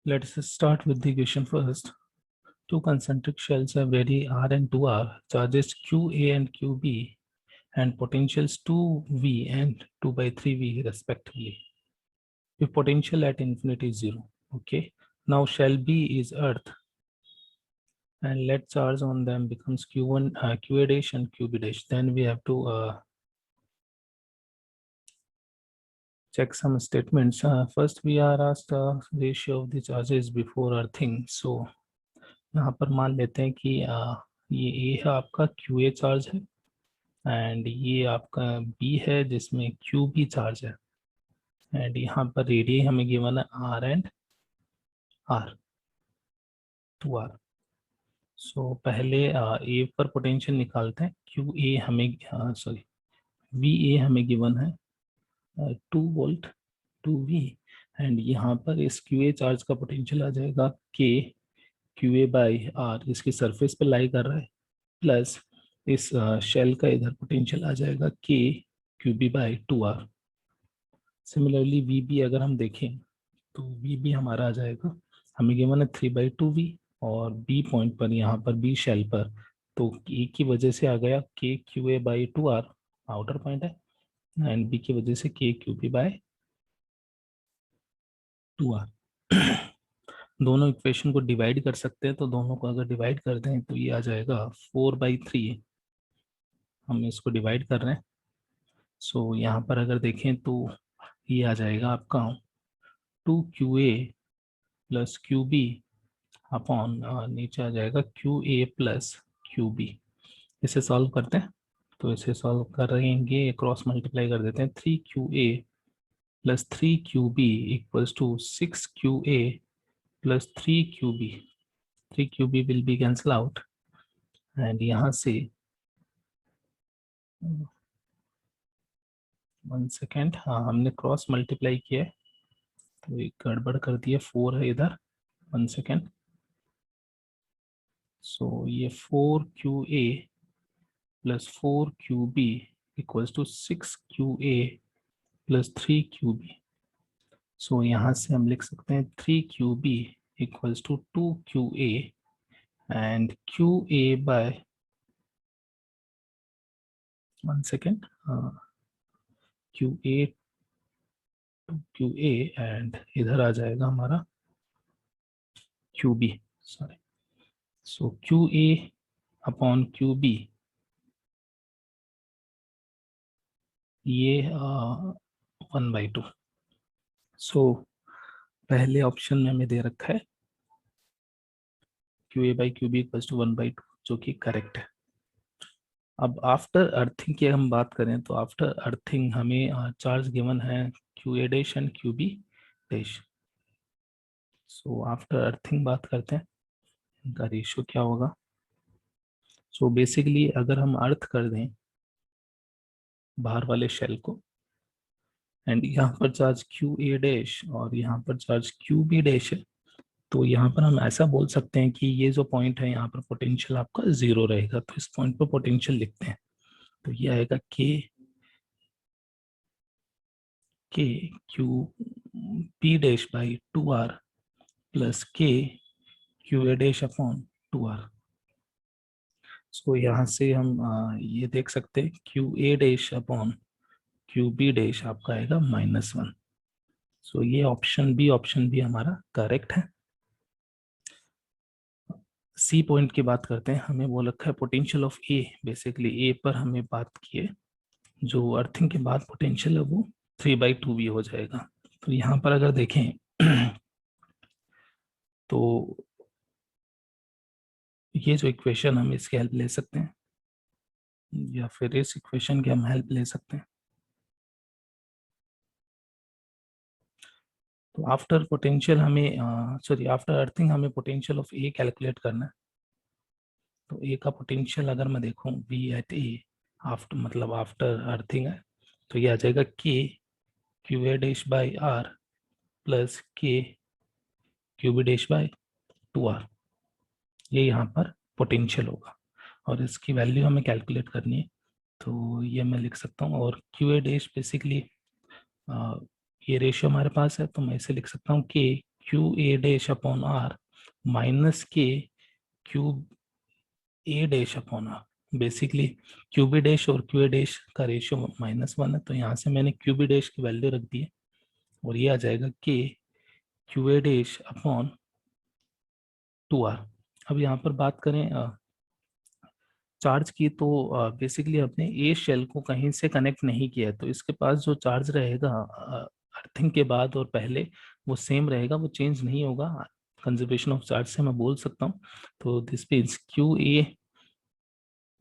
Let's start with the equation first. Two concentric shells have vary R and 2R, charges QA and QB, and potentials 2V and 2 by 3V respectively. If potential at infinity is 0, okay. Now shell B is Earth, and let charge on them becomes Q1, QA dash and QB dash. Then we have to check some statements. First, we are asked ratio of the charges before earthing. So यहाँ पर मान लेते हैं कि ये ए है आपका Q A charge है एंड ये आपका बी है जिसमें क्यू बी चार्ज है एंड यहाँ पर रेडियई हमें गिवन है आर एंड आर 2r. सो पहले ए पर पोटेंशियल निकालते हैं. क्यू ए हमें सॉरी वी ए हमें गिवन है 2 वोल्ट 2v एंड यहाँ पर इस क्यू ए चार्ज का पोटेंशियल आ जाएगा K Q A by are, इसकी सरफेस पे लाई कर रहा है, प्लस इस शेल का इधर पोटेंशियल आ जाएगा K Q B by 2r. Similarly V B अगर हम देखें तो वी बी हमारा आ जाएगा, हमें गिवन है 3/2v और बी पॉइंट पर यहाँ पर बी शेल पर तो ए की वजह से आ गया के Q A by 2r outer point है एंड बी की वजह से के क्यू बी बाई 2r. दोनों इक्वेशन को डिवाइड कर सकते हैं, तो दोनों को अगर डिवाइड कर दें तो ये आ जाएगा 4/3. हम इसको डिवाइड कर रहे हैं. सो यहाँ पर अगर देखें तो ये आ जाएगा आपका 2QA प्लस QB अपॉन नीचे आ जाएगा QA प्लस QB. इसे सॉल्व करते हैं, तो इसे सॉल्व करेंगे, क्रॉस मल्टीप्लाई कर देते हैं. 3QA plus 3QB equals to 6QA plus 3QB. 3QB will be cancel out and यहाँ से 1 सेकेंड, हाँ हमने क्रॉस मल्टीप्लाई किया है तो एक गड़बड़ कर दिया, 4 है इधर. 1 सेकेंड. सो ये 4QA plus 4QB equals to 6QA plus 3QB. So यहाँ से हम लिख सकते हैं 3QB equals to 2QA and QA by 1 second, QA 2QA and इधर आ जाएगा हमारा QB, sorry. So QA upon QB ये 1/2. सो पहले ऑप्शन में हमें दे रखा है QA by QB equals to 1/2, जो कि करेक्ट है. अब आफ्टर अर्थिंग की हम बात करें तो आफ्टर अर्थिंग हमें चार्ज गिवन है QA dash and QB dash. So after earthing बात करते हैं, इनका रेशियो क्या होगा. सो बेसिकली अगर हम अर्थ कर दें बाहर वाले शेल को एंड यहाँ पर चार्ज QA डैश और यहाँ पर चार्ज QB डैश है, तो यहाँ पर हम ऐसा बोल सकते हैं कि ये जो पॉइंट है यहाँ पर पोटेंशियल आपका 0 रहेगा. तो इस पॉइंट पर पोटेंशियल लिखते हैं, तो ये आएगा K Q B dash by 2r plus K Q A dash upon 2r. So यहाँ से हम ये देख सकते हैं Q A dash upon Q B dash आपका आएगा -1. सो ये ऑप्शन बी हमारा करेक्ट है. सी पॉइंट की बात करते हैं, हमें वो रखा है पोटेंशियल ऑफ ए. बेसिकली ए पर हमें बात की है, जो अर्थिंग के बाद पोटेंशियल है वो 3/2v हो जाएगा. तो यहाँ पर अगर देखें तो ये जो इक्वेशन हम इसकी हेल्प ले सकते हैं या फिर इस इक्वेशन की हम हेल्प ले सकते हैं. तो आफ्टर पोटेंशियल हमें सॉरी आफ्टर अर्थिंग हमें पोटेंशियल ऑफ ए कैलकुलेट करना है. तो ए का पोटेंशियल अगर मैं देखूं V एट ए आफ्टर मतलब आफ्टर अर्थिंग है, तो ये आ जाएगा K Q A dash by R plus K Q B dash by 2r. ये यहाँ पर पोटेंशियल होगा और इसकी वैल्यू हमें कैलकुलेट करनी है, तो ये मैं लिख सकता हूँ. और क्यू ए डैश बेसिकली ये रेशियो हमारे पास है, तो मैं इसे लिख सकता हूँ K Q A dash upon R minus K cube A dash upon R. Basically Q B dash और क्यू ए डैश का रेशियो -1 है, तो यहाँ से मैंने क्यू बी डैश की वैल्यू रख दी है और ये आ जाएगा K Q A dash upon 2r। अब यहाँ पर बात करें चार्ज की, तो बेसिकली अपने ए शेल को कहीं से कनेक्ट नहीं किया है, तो इसके पास जो चार्ज रहेगा अर्थिंग के बाद और पहले वो सेम रहेगा, वो चेंज नहीं होगा। कंजर्वेशन ऑफ चार्ज से मैं बोल सकता हूँ। तो this means Q A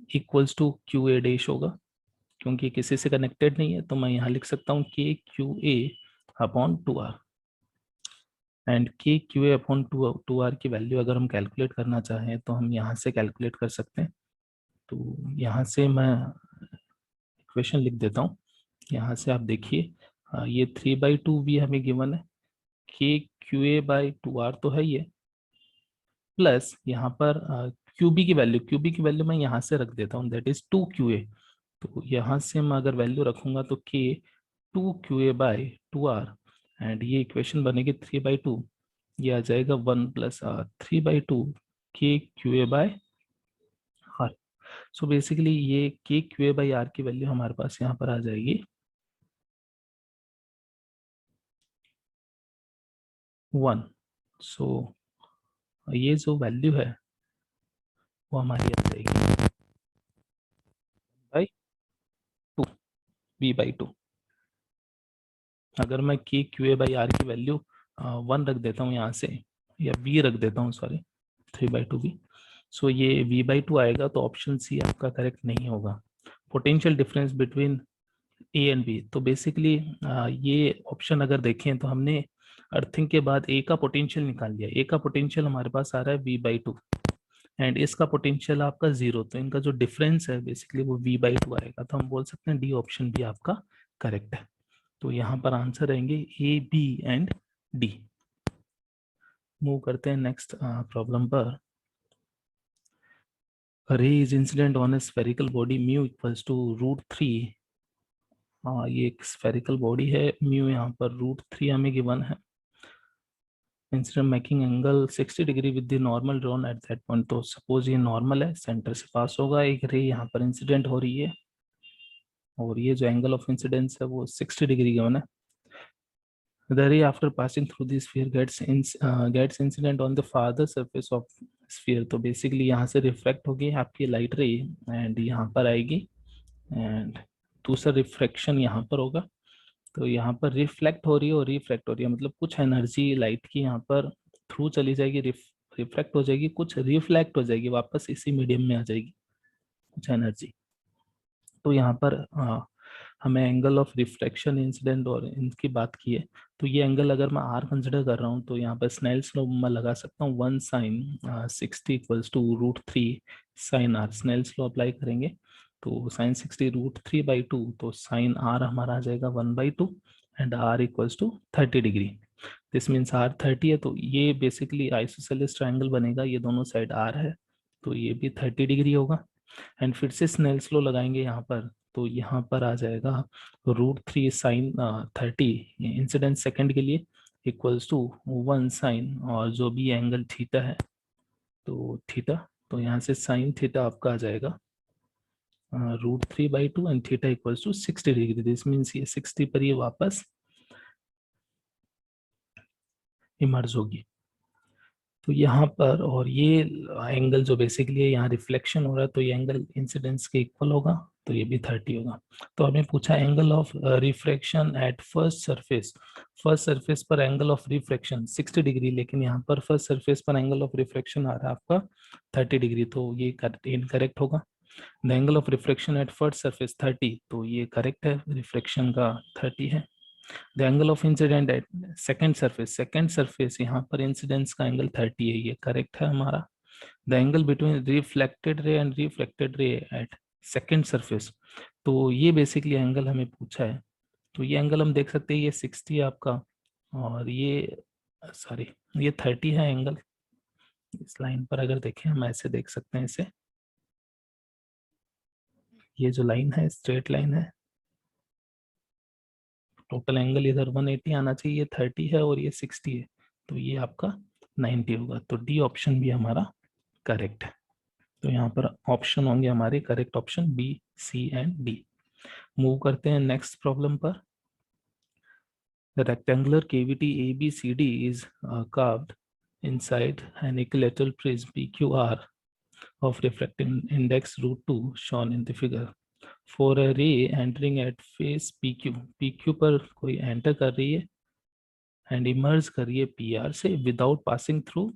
equals to Q A dash होगा, क्योंकि किसी से कनेक्टेड नहीं है, तो मैं यहाँ लिख सकता हूँ K Q A upon 2r। And के क्यू ए अपॉन 2r की वैल्यू अगर हम कैलकुलेट करना चाहें तो हम यहाँ से कैलकुलेट कर सकते हैं। तो यहाँ से मैं इक्वेशन लिख देता हूँ। यहाँ से आप देखिए ये 3/2 भी हमें गिवन है, के क्यू ए बाई 2r तो है ये, प्लस यहाँ पर क्यूबी की वैल्यू मैं यहाँ से रख देता हूँ, दैट इज 2 QA। तो यहाँ से मैं अगर वैल्यू रखूंगा तो K 2 QA by 2r, and ये इक्वेशन बनेगी 3/2, ये आ जाएगा 1 plus 3/2 K Q A by R. So basically ये K Q A by R की वैल्यू हमारे पास यहाँ पर आ जाएगी 1। सो ये जो वैल्यू है वो हमारी आ जाएगी बाई 2, b/2। अगर मैं के क्यू ए बाई आर की वैल्यू 1 रख देता हूँ यहाँ से, या b रख देता हूँ, सॉरी 3/2 b, सो ये v/2 आएगा, तो ऑप्शन सी आपका करेक्ट नहीं होगा। Potential difference between A and B, तो बेसिकली ये ऑप्शन अगर देखें तो हमने अर्थिंग के बाद ए का पोटेंशियल निकाल लिया। ए का पोटेंशियल हमारे पास आ रहा है v/2 एंड इसका पोटेंशियल आपका 0, तो इनका जो डिफरेंस है बेसिकली वो v/2 आएगा। तो हम बोल सकते हैं डी ऑप्शन भी आपका करेक्ट है। तो यहाँ पर आंसर रहेंगे A, B and D. Move करते हैं नेक्स्ट प्रॉब्लम पर। Ray is incident on a spherical body mu equals to √3। ये एक स्फेरिकल बॉडी है, म्यू यहाँ पर √3 हमें गिवन है। Incident making angle 60 degree with the normal drawn at that point. तो सपोज ये नॉर्मल है, सेंटर से पास होगा, एक रे यहाँ पर इंसिडेंट हो रही है और ये जो एंगल ऑफ इंसिडेंस है वो 60 डिग्री गिवन है। The ray after passing through the sphere gets incident on the farther surface of sphere। तो बेसिकली यहाँ से रिफ्लेक्ट होगी आपकी लाइट रे एंड यहाँ पर आएगी, एंड दूसरा रिफ्रैक्शन यहाँ पर होगा। तो यहाँ पर रिफ्लेक्ट हो रही है और रिफ्लेक्ट हो रही है, मतलब कुछ एनर्जी लाइट की यहाँ पर थ्रू चली जाएगी, रिफ्लेक्ट हो जाएगी, कुछ रिफ्लेक्ट हो जाएगी, वापस इसी मीडियम में आ जाएगी कुछ एनर्जी। तो यहाँ पर हमें एंगल ऑफ रिफ्रैक्शन इंसिडेंट और इनकी बात की है। तो ये एंगल अगर मैं आर कंसिडर कर रहा हूँ तो यहाँ पर स्नेल्स लॉ मैं लगा सकता हूँ 1 sin 60 equals to √3 sin r। Snell's law apply करेंगे तो sin 60 √3/2, तो sin r हमारा आ जाएगा 1/2 and r equals to 30 degree. This means r 30 है, तो ये बेसिकली आइसोसेलेस ट्रायंगल बनेगा, ये दोनों साइड r है तो ये भी 30 डिग्री होगा। एंड फिर से स्नेल्स लॉ लगाएंगे यहाँ पर, तो यहाँ पर आ जाएगा √3 sin 30 इंसिडेंट सेकंड के लिए इक्वल्स टू 1 sin, और जो भी एंगल थीटा है तो थीटा, तो यहाँ से sin थीटा आपका आ जाएगा √3/2 and theta equals to 60 degree. This means ये 60 पर ये वापस इमर्ज होगी। तो यहाँ पर, और ये एंगल जो बेसिकली यहाँ रिफ्लेक्शन हो रहा है, तो ये एंगल इंसिडेंस के इक्वल होगा, तो ये भी 30 होगा। तो हमें पूछा angle of refraction at first surface. First surface पर एंगल ऑफ रिफ्रैक्शन 60 डिग्री, लेकिन यहाँ पर फर्स्ट सरफेस पर एंगल ऑफ रिफ्रैक्शन आ रहा है आपका 30 डिग्री, तो ये इनकरेक्ट होगा। The angle of refraction at first surface 30, तो ये करेक्ट है, रिफ्रैक्शन का 30 है। The angle of incident at second surface यहाँ पर इंसिडेंस का एंगल 30 है, ये करेक्ट है हमारा। The angle between reflected ray and reflected ray at second surface, तो ये बेसिकली एंगल हमें पूछा है। तो ये एंगल हम देख सकते हैं, ये 60 है आपका, और ये सॉरी ये 30 है एंगल। इस लाइन पर अगर देखें हम ऐसे देख सकते हैं इसे, ये जो लाइन है स्ट्रेट लाइन है, टोटल एंगल इधर 180 आना चाहिए, ये 30 है और ये 60 है, तो ये आपका 90 होगा। तो डी ऑप्शन भी हमारा करेक्ट है। तो यहाँ पर ऑप्शन होंगे हमारे correct option B, C and D. Move करते हैं नेक्स्ट प्रॉब्लम पर। The rectangular cavity ABCD is carved inside an equilateral prism PQR of refractive index √2 shown in the figure. For a ray entering at face PQ पर कोई enter कर रही है and emerge कर रही है PR से without passing through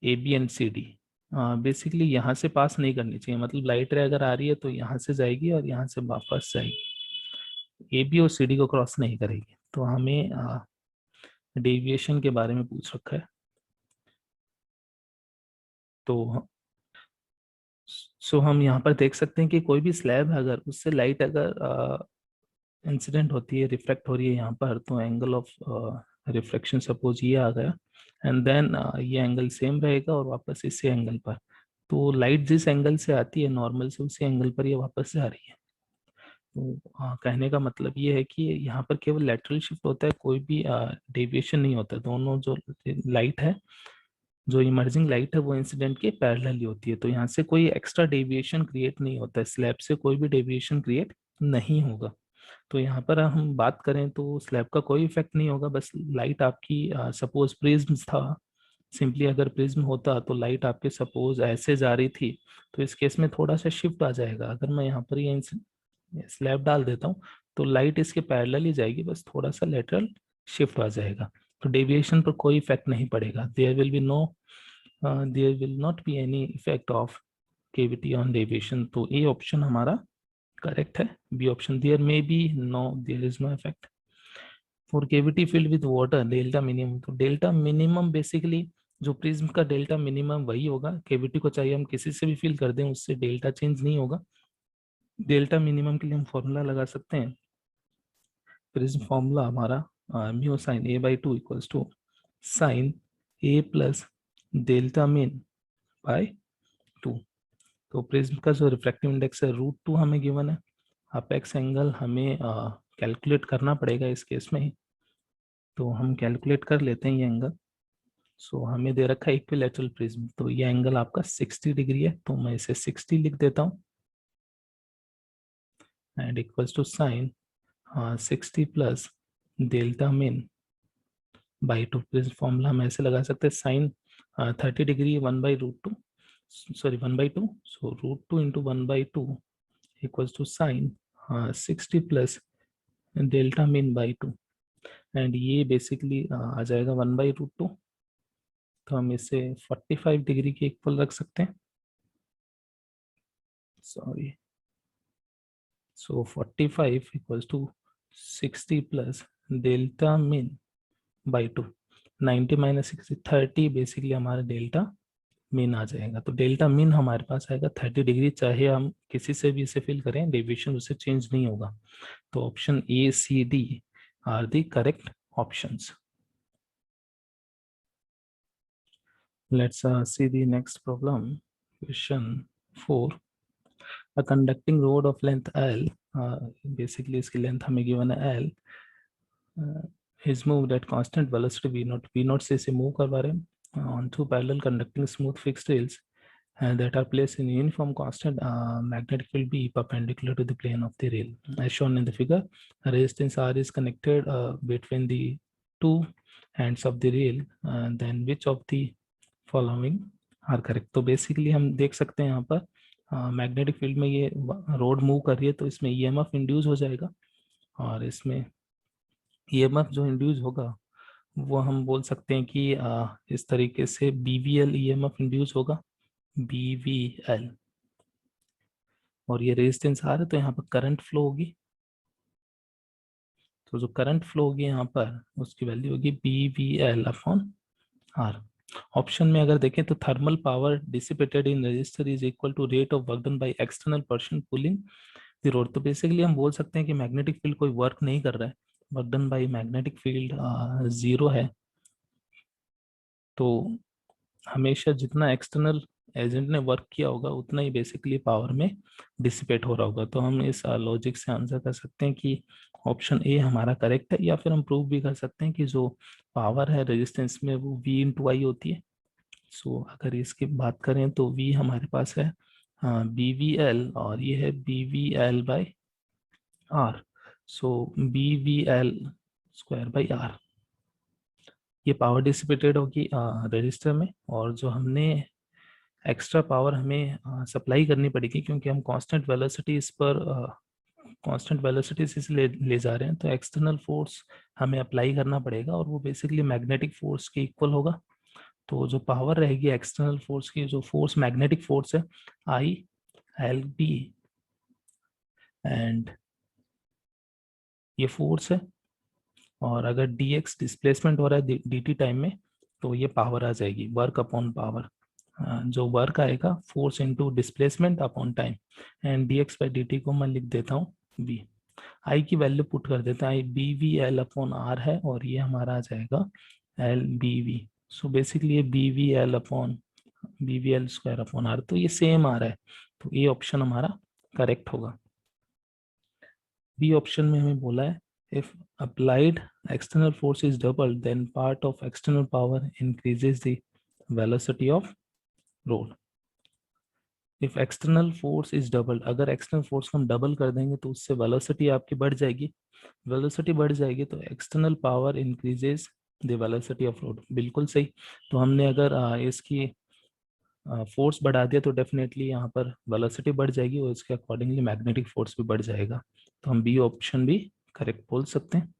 AB and CD। Basically यहाँ से पास नहीं करनी चाहिए, मतलब लाइट रे अगर आ रही है तो यहाँ से जाएगी और यहाँ से वापस जाएगी, AB और CD को क्रॉस नहीं करेगी। तो हमें डेविएशन के बारे में पूछ रखा है। तो हम यहाँ पर देख सकते हैं कि कोई भी स्लैब है अगर उससे लाइट अगर इंसिडेंट होती है, रिफ्लेक्ट हो रही है यहाँ पर, तो एंगल ऑफ रिफ्लेक्शन सपोज ये आ गया एंड देन ये एंगल सेम रहेगा और वापस इसी एंगल पर। तो लाइट जिस एंगल से आती है नॉर्मल से उसी एंगल पर ये वापस जा रही है। तो कहने का मतलब ये है कि यहाँ पर केवल लेटरल शिफ्ट होता है, कोई भी डेविएशन नहीं होता। दोनों जो लाइट है, जो इमर्जिंग लाइट है वो इंसिडेंट के पैरेलल ही होती है। तो यहाँ से कोई एक्स्ट्रा डेविएशन क्रिएट नहीं होता है, स्लैब से कोई भी डेविएशन क्रिएट नहीं होगा। तो यहाँ पर हम बात करें तो स्लैब का कोई इफेक्ट नहीं होगा, बस लाइट आपकी सपोज प्रिज्म था, सिंपली अगर प्रिज्म होता तो लाइट आपके सपोज ऐसे जा रही थी, तो इस केस में थोड़ा सा शिफ्ट आ जाएगा। अगर मैं यहाँ पर ये स्लैब डाल देता हूँ तो लाइट इसके पैरेलल ही जाएगी, बस थोड़ा सा लेटरल शिफ्ट आ जाएगा। तो डेविएशन पर कोई इफेक्ट नहीं पड़ेगा। There will not be any effect of cavity on deviation. तो ए ऑप्शन हमारा करेक्ट है। B option there may be no, there is no effect. For cavity filled with water delta minimum, तो delta minimum basically जो prism का delta minimum वही होगा। Cavity को चाहिए हम किसी से भी फिल कर दें, उससे डेल्टा चेंज नहीं होगा। डेल्टा मिनिमम के लिए हम फॉर्मूला लगा सकते हैं। प्रिज्म फॉर्मूला हमारा mu sine A/2 equals to sine A plus delta min by 2। तो प्रिज्म का जो रिफ्रैक्टिव इंडेक्स है √2 हमें गिवन है। अपेक्स एंगल हमें कैलकुलेट करना पड़ेगा इस केस में, तो हम कैलकुलेट कर लेते हैं ये एंगल। सो हमें दे रखा है इक्विलैटरल प्रिज्म, तो ये एंगल आपका 60 डिग्री है, तो मैं इसे 60 लिख देता हूँ and equals to sine 60 plus delta min by 2। Prism formula हम ऐसे लगा सकते हैं, sine 30 degree 1/√2, sorry 1/2, so √2 into 1/2 equals to sine 60 plus delta min by 2 and ये बेसिकली आ जाएगा 1/√2। तो हम इसे 45 डिग्री के इक्वल रख सकते हैं, sorry. So 45 equals to 60 plus delta min by 2। 90 minus 60 30 basically हमारा डेल्टा मिन आ जाएगा। तो डेल्टा मिन हमारे पास आएगा 30 डिग्री, चाहे हम किसी से भी इसे फिल करें डेविएशन उससे चेंज नहीं होगा। तो option A C D are the correct options. Let's see the next problem. Question 4. A conducting rod of length L, basically इसकी length हमें given है L, is moved at constant velocity V0 से इसे move करवा रहे हैं on two parallel conducting smooth fixed rails that are placed in uniform constant magnetic field B perpendicular to the plane of the rail. As shown in the figure, resistance R is connected between the two ends of the rail, then which of the following are correct. तो basically हम देख सकते हैं यहाँ पर magnetic field में ये road move कर रही है, तो इसमें ईएमएफ इंड्यूस हो जाएगा और इसमें ईएमएफ जो इंड्यूस होगा वो हम बोल सकते हैं कि इस तरीके से बीवीएल ईएमएफ इंड्यूस होगा, बीवीएल। और ये रेजिस्टेंस आर है तो यहाँ पर करंट फ्लो होगी, तो जो करंट फ्लो होगी यहाँ पर उसकी वैल्यू होगी बीवीएल अपॉन आर। ऑप्शन में अगर देखें तो thermal power dissipated in resistor is equal to rate of work done by external person pulling the rod. तो बेसिकली हम बोल सकते हैं कि मैग्नेटिक फील्ड कोई वर्क नहीं कर रहा है, work done by magnetic field 0 है। तो हमेशा जितना एक्सटर्नल एजेंट ने वर्क किया होगा उतना ही बेसिकली पावर में डिसिपेट हो रहा होगा। तो हम इस लॉजिक से आंसर कर सकते हैं कि ऑप्शन ए हमारा करेक्ट है, या फिर हम प्रूव भी कर सकते हैं कि जो पावर है रेजिस्टेंस में वो V इंटू आई होती है। सो अगर इसकी बात करें तो V हमारे पास है BVL, और ये है BVL by R। So BVL square by R, ये पावर डिसिपेटेड होगी रजिस्टर में, और जो हमने एक्स्ट्रा पावर हमें सप्लाई करनी पड़ेगी, क्योंकि हम कांस्टेंट वेलोसिटी इस पर कांस्टेंट वेलोसिटी से ले जा रहे हैं, तो एक्सटर्नल फोर्स हमें अप्लाई करना पड़ेगा, और वो बेसिकली मैग्नेटिक फोर्स के इक्वल होगा। तो जो पावर रहेगी एक्सटर्नल फोर्स की, जो फोर्स मैग्नेटिक फोर्स है, I L B, एंड ये फोर्स है, और अगर dx डिस्प्लेसमेंट हो रहा है dt टाइम में, तो ये पावर आ जाएगी वर्क अपॉन पावर। जो वर्क आएगा force into displacement upon time, and dx by dt को मैं लिख देता हूँ v। आई की वैल्यू पुट कर देता है, BVL अपॉन R है, और ये हमारा आ जाएगा LBV। सो बेसिकली ये BVL upon BVL square upon R, तो ये सेम आ रहा है, तो ये ऑप्शन हमारा करेक्ट होगा। बी ऑप्शन में हमें बोला है if applied external force is doubled, then part of external power increases the velocity of roll. if external force is doubled, अगर external force को हम डबल कर देंगे तो उससे velocity आपकी बढ़ जाएगी, velocity बढ़ जाएगी तो external power increases the velocity of roll। बिल्कुल सही। तो हमने अगर इसकी फोर्स बढ़ा दिया तो डेफिनेटली यहाँ पर वेलोसिटी बढ़ जाएगी, और इसके अकॉर्डिंगली मैग्नेटिक फोर्स भी बढ़ जाएगा, तो हम बी ऑप्शन भी करेक्ट बोल सकते हैं।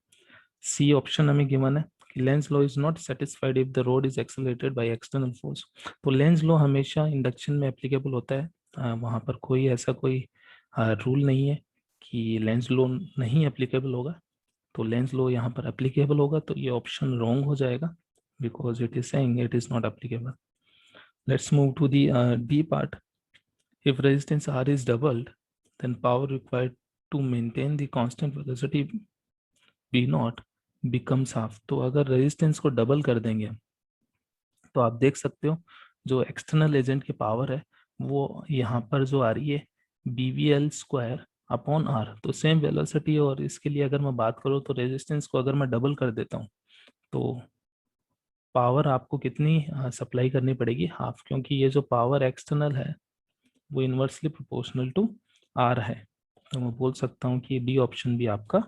सी ऑप्शन हमें गिवन है कि Lenz law is not satisfied if the road is accelerated by external force. तो लेंज लॉ हमेशा इंडक्शन में एप्लीकेबल होता है, वहाँ पर कोई ऐसा कोई रूल नहीं है कि लेंज लॉ नहीं एप्लीकेबल होगा, तो लेंज लॉ यहाँ पर एप्लीकेबल होगा, तो ये ऑप्शन रॉन्ग हो जाएगा, because it is saying it is not applicable. Let's move to the D part. If resistance R is doubled, then power required to maintain the constant velocity V naught becomes half। तो अगर resistance को double कर देंगे तो आप देख सकते हो जो एक्सटर्नल एजेंट की पावर है वो यहाँ पर जो आ रही है BVL स्क्वायर अपॉन R, तो सेम वेलोसिटी, और इसके लिए अगर मैं बात करूँ तो रेजिस्टेंस को अगर मैं डबल कर देता हूँ तो पावर आपको कितनी सप्लाई करनी पड़ेगी, हाफ, क्योंकि ये जो पावर एक्सटर्नल है वो इनवर्सली प्रोपोर्शनल टू आर है। तो मैं बोल सकता हूँ कि डी ऑप्शन भी आपका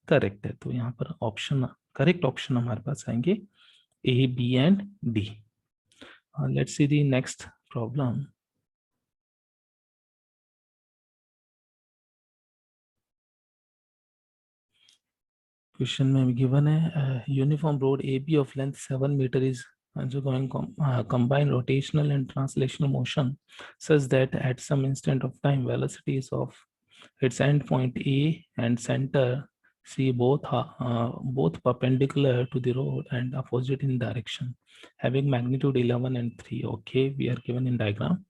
करेक्ट है। तो यहाँ पर ऑप्शन करेक्ट ऑप्शन हमारे पास आएंगे A, B and D. Let's see the next problem. Question में गिवन है uniform rod A B of length 7 metre is undergoing combined rotational and translational motion such that at some instant of time velocity is of its end point A and center C both perpendicular to the road and opposite in direction, having magnitude 11 and 3. Okay, we are given in diagram.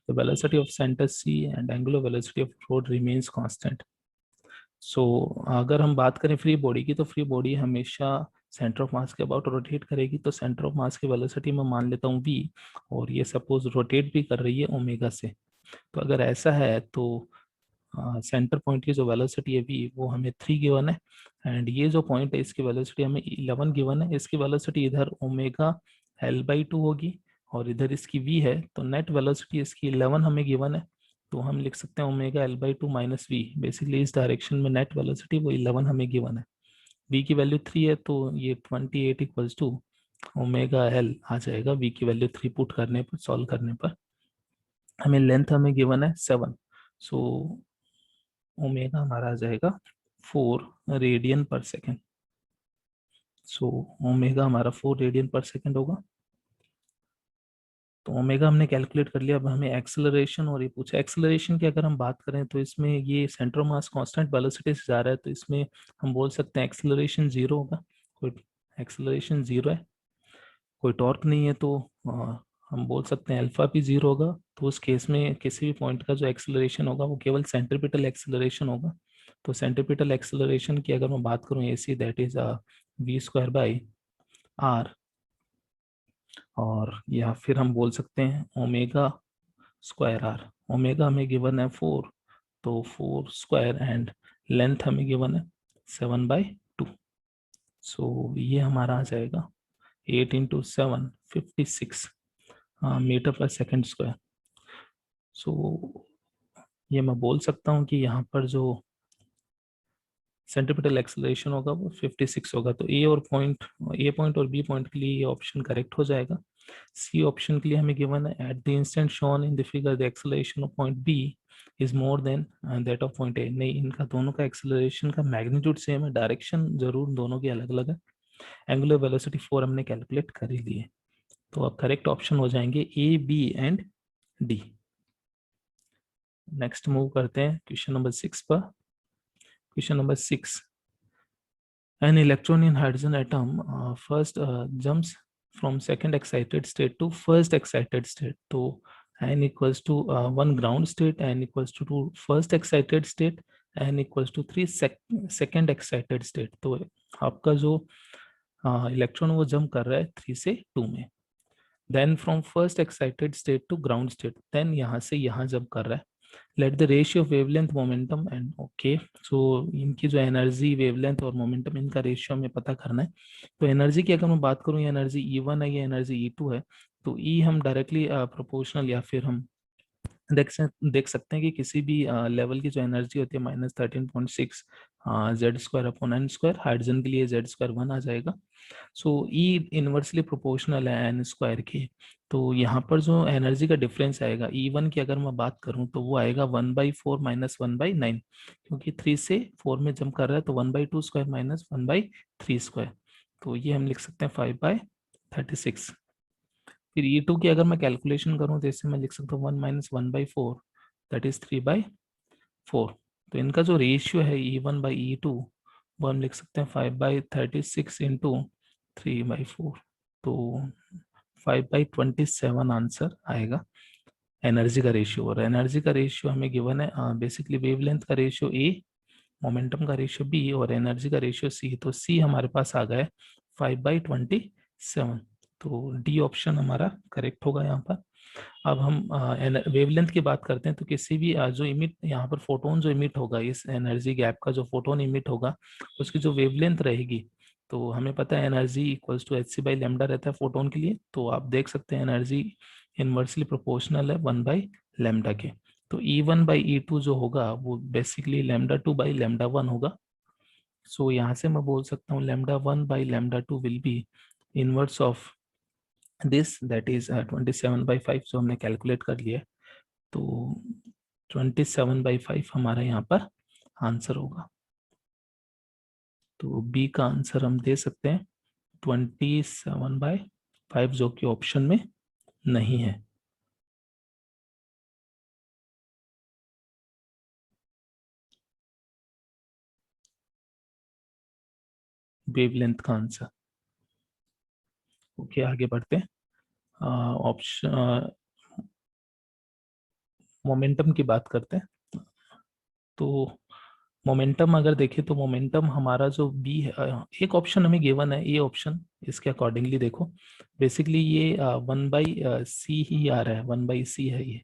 The velocity of center C and angular velocity of road remains constant. So अगर हम बात करें free body की, तो free body हमेशा centre of mass के about rotate करेगी, तो सेंटर ऑफ मास की वेलोसिटी मैं मान लेता हूँ v, और ये सपोज रोटेट भी कर रही है ओमेगा से। तो अगर ऐसा है तो सेंटर पॉइंट की जो वेलोसिटी है v वो हमें 3 गिवन है, एंड ये जो पॉइंट है इसकी वेलोसिटी हमें 11 गिवन है। इसकी वेलोसिटी इधर ओमेगा L/2 होगी और इधर इसकी v है, तो नेट वेलोसिटी इसकी 11 हमें गिवन है, तो हम लिख सकते हैं omega L/2 minus V. Basically इस डायरेक्शन में नेट वेलोसिटी वो 11 हमें गिवन है, v की वैल्यू 3 है, तो ये 28 इक्वल्स टू ओमेगा L आ जाएगा। v की वैल्यू 3 पुट करने पर, सॉल्व करने पर हमें लेंथ हमें गिवन है 7, सो ओमेगा हमारा आ जाएगा 4 रेडियन पर सेकेंड। सो ओमेगा हमारा 4 रेडियन पर सेकेंड होगा। तो ओमेगा हमने कैलकुलेट कर लिया। अब हमें एक्सेलरेशन और ये पूछा, एक्सेलरेशन की अगर हम बात करें तो इसमें ये centre of mass constant velocity से जा रहा है, तो इसमें हम बोल सकते हैं एक्सेलरेशन जीरो होगा। कोई एक्सेलरेशन जीरो है, कोई टॉर्क नहीं है, तो हम बोल सकते हैं अल्फा भी जीरो होगा। तो उस केस में किसी भी पॉइंट का जो एक्सेलरेशन होगा वो केवल सेंट्रीपिटल एक्सेलरेशन होगा। तो सेंट्रीपिटल एक्सेलरेशन की अगर मैं बात करूँ AC, that is v square by r, और या फिर हम बोल सकते हैं ओमेगा स्क्वायर r। ओमेगा हमें गिवन है 4, तो 4 स्क्वायर, एंड लेंथ हमें गिवन है 7/2। सो ये हमारा आ जाएगा 8 × 7 56 मीटर पर सेकेंड स्क्वायर। सो ये मैं बोल सकता हूँ कि यहाँ पर जो सेंट्रीपिटल एक्सेलरेशन होगा वो 56 होगा। तो ए पॉइंट और बी पॉइंट के लिए ये ऑप्शन करेक्ट हो जाएगा। सी ऑप्शन के लिए हमें गिवन है at the instant shown in the figure the acceleration of point B is more than that of point A. नहीं, इनका दोनों का एक्सेलरेशन का मैग्नीट्यूड सेम है, डायरेक्शन जरूर दोनों की अलग अलग है। एंगुलर वेलोसिटी 4 हमने कैलकुलेट कर ही लिए। तो अब करेक्ट ऑप्शन हो जाएंगे A, B and D. Next move करते हैं क्वेश्चन नंबर 6 पर। Question number 6, an electron in hydrogen atom first jumps from second excited state to first excited state. तो n equals to 1 ground state, n equals to 2 first excited state, n equals to 3 second excited state. तो आपका जो electron वो jump कर रहा है 3 से 2 में। Then from first excited state to ground state, then यहाँ से यहाँ जंप कर रहा है। Let the ratio wavelength momentum and okay. So इनकी जो एनर्जी, वेवलेंथ और मोमेंटम, इनका रेशियो हमें पता करना है। तो एनर्जी की अगर मैं बात करूँ, ये एनर्जी E1 है, ये एनर्जी E2 है। तो E हम डायरेक्टली प्रोपोर्शनल या फिर हम देख सकते हैं कि किसी भी लेवल की जो एनर्जी होती है -13.6 Z²/n², हाइड्रोजन के लिए Z² 1 आ जाएगा। सो ई इनवर्सली प्रोपोर्शनल है एन स्क्वायर के। तो यहाँ पर जो एनर्जी का डिफरेंस आएगा E1 की अगर मैं बात करूँ तो वो आएगा 1/4 - 1/9, क्योंकि 3 से 4 में जंप कर रहा है। तो 1/2² - 1/3²। तो ये हम लिख सकते हैं 5/36। फिर E2 की अगर मैं कैलकुलेशन करूँ तो इससे मैं लिख सकता हूँ 1 - 1/4, दैट इज 3/4। तो इनका जो रेशियो है E1/E2 वो हम लिख सकते हैं 5/36 इंटू 3/4। तो 5/27 आंसर आएगा एनर्जी का रेशियो। और एनर्जी का रेशियो हमें गिवन है बेसिकली वेवलेंथ का रेशियो ए, मोमेंटम का रेशियो बी और एनर्जी का रेशियो सी। तो सी हमारे पास आ गया 5/27। तो डी ऑप्शन हमारा करेक्ट होगा यहाँ पर। अब हम वेवलेंथ की बात करते हैं। तो किसी भी जो इमिट यहाँ पर फोटोन जो इमिट होगा, इस एनर्जी गैप का जो फोटोन इमिट होगा उसकी जो वेवलेंथ रहेगी, तो हमें पता है एनर्जी इक्वल्स टू hc/λ रहता है फोटोन के लिए। तो आप देख सकते हैं एनर्जी इनवर्सली प्रोपोर्शनल है 1/λ के। तो E1/E2 जो होगा वो बेसिकली λ2/λ1 होगा। सो यहाँ से मैं बोल सकता हूँ λ1/λ2 will be inverse of this, that is 27/5। जो हमने कैलकुलेट कर लिया। तो 27/5 हमारा यहाँ पर आंसर होगा। तो बी का आंसर हम दे सकते हैं 27/5, जो कि ऑप्शन में नहीं है। वेवलेंथ का आंसर। ओके, आगे बढ़ते हैं। ऑप्शन मोमेंटम की बात करते हैं। तो मोमेंटम अगर देखें तो मोमेंटम हमारा जो बी है, एक ऑप्शन हमें गिवन है ए ऑप्शन, इसके अकॉर्डिंगली देखो बेसिकली ये 1/c ही आ रहा है, 1/c है ये।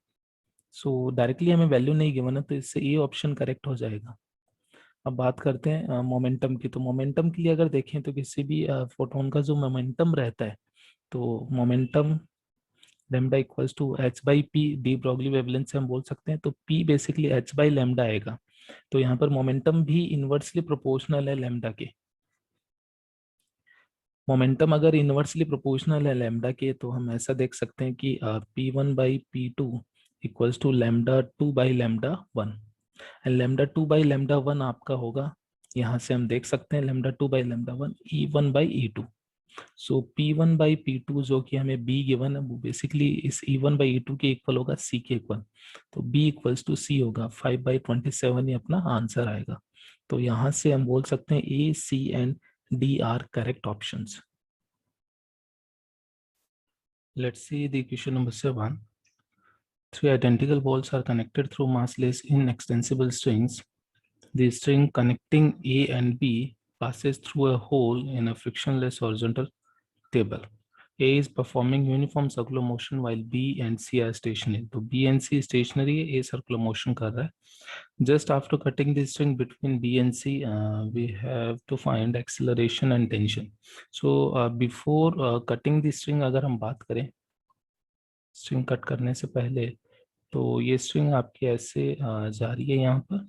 सो डायरेक्टली हमें वैल्यू नहीं गिवन है, तो इससे ए ऑप्शन करेक्ट हो जाएगा। अब बात करते हैं मोमेंटम की। तो मोमेंटम के लिए अगर देखें तो किसी भी फोटोन का जो मोमेंटम रहता है, तो momentum lambda equals to h/p, de Broglie wavelength से हम बोल सकते हैं। तो p बेसिकली h/λ आएगा। तो यहाँ पर मोमेंटम भी इनवर्सली प्रोपोर्शनल है लैम्डा के। मोमेंटम अगर इनवर्सली प्रोपोर्शनल है लैम्डा के, तो हम ऐसा देख सकते हैं कि p1/p2 इक्वल्स टू λ2/λ1। एंड λ2/λ1 आपका होगा, यहाँ से हम देख सकते हैं λ2/λ1 E1/E2। सो P1/P2 जो कि हमें B गिवन है, वो बेसिकली इस E1/E2 के इक्वल होगा C के इक्वल। तो B इक्वल्स टू C होगा 5/27 ही अपना आंसर आएगा। तो यहाँ से हम बोल सकते हैं A, C and D are correct options. Let's see the question number 7. Three identical balls are connected through massless inextensible strings. The string connecting A and B passes through a hole in a frictionless horizontal table. A is performing uniform circular motion while B and C are stationary. तो B and C stationary है, A circular motion कर रहा है. Just after cutting the string between B and C, we have to find acceleration and tension. So before cutting the string, अगर हम बात करें string cut करने से पहले, तो ये string आपकी ऐसे जा रही है यहाँ पर,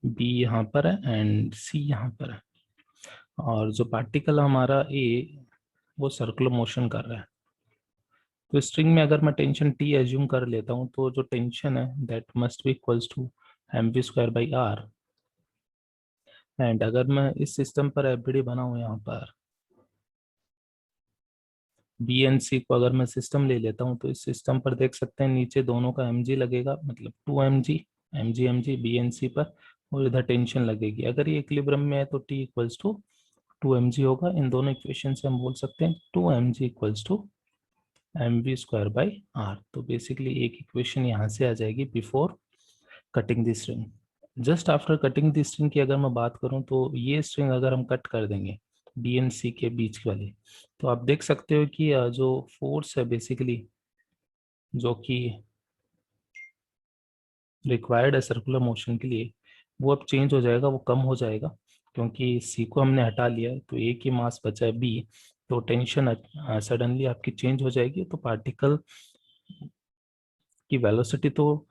B यहाँ पर है एंड C यहाँ पर है, और जो पार्टिकल हमारा A वो सर्कुलर मोशन कर रहा है. तो स्ट्रिंग में अगर मैं टेंशन T एज्यूम कर लेता हूँ, तो जो टेंशन है that must be equals to mv²/r. And अगर मैं इस सिस्टम पर एफबीडी बनाऊँ, यहाँ पर बी एन सी को अगर मैं सिस्टम ले लेता हूँ, तो इस सिस्टम पर देख सकते हैं नीचे दोनों का mg लगेगा, मतलब 2mg mg B N C पर, और इधर टेंशन लगेगी. अगर ये इक्विलिब्रियम में है तो T इक्वल्स टू 2mg होगा. इन दोनों इक्वेशन से हम बोल सकते हैं 2mg इक्वल्स टू mv²/r. तो बेसिकली एक इक्वेशन यहाँ से आ जाएगी before cutting the string. Just after cutting the string की अगर मैं बात करूँ, तो ये स्ट्रिंग अगर हम कट कर देंगे बी एंड सी के बीच वाली, तो आप देख सकते हो कि जो फोर्स है बेसिकली जो कि रिक्वायर्ड है सर्कुलर मोशन के लिए, वो अब चेंज हो जाएगा, वो कम हो जाएगा, क्योंकि सी को हमने हटा लिया है, तो ए की मास बचा है बी. तो टेंशन सडनली आपकी चेंज हो जाएगी, तो पार्टिकल की वेलोसिटी तो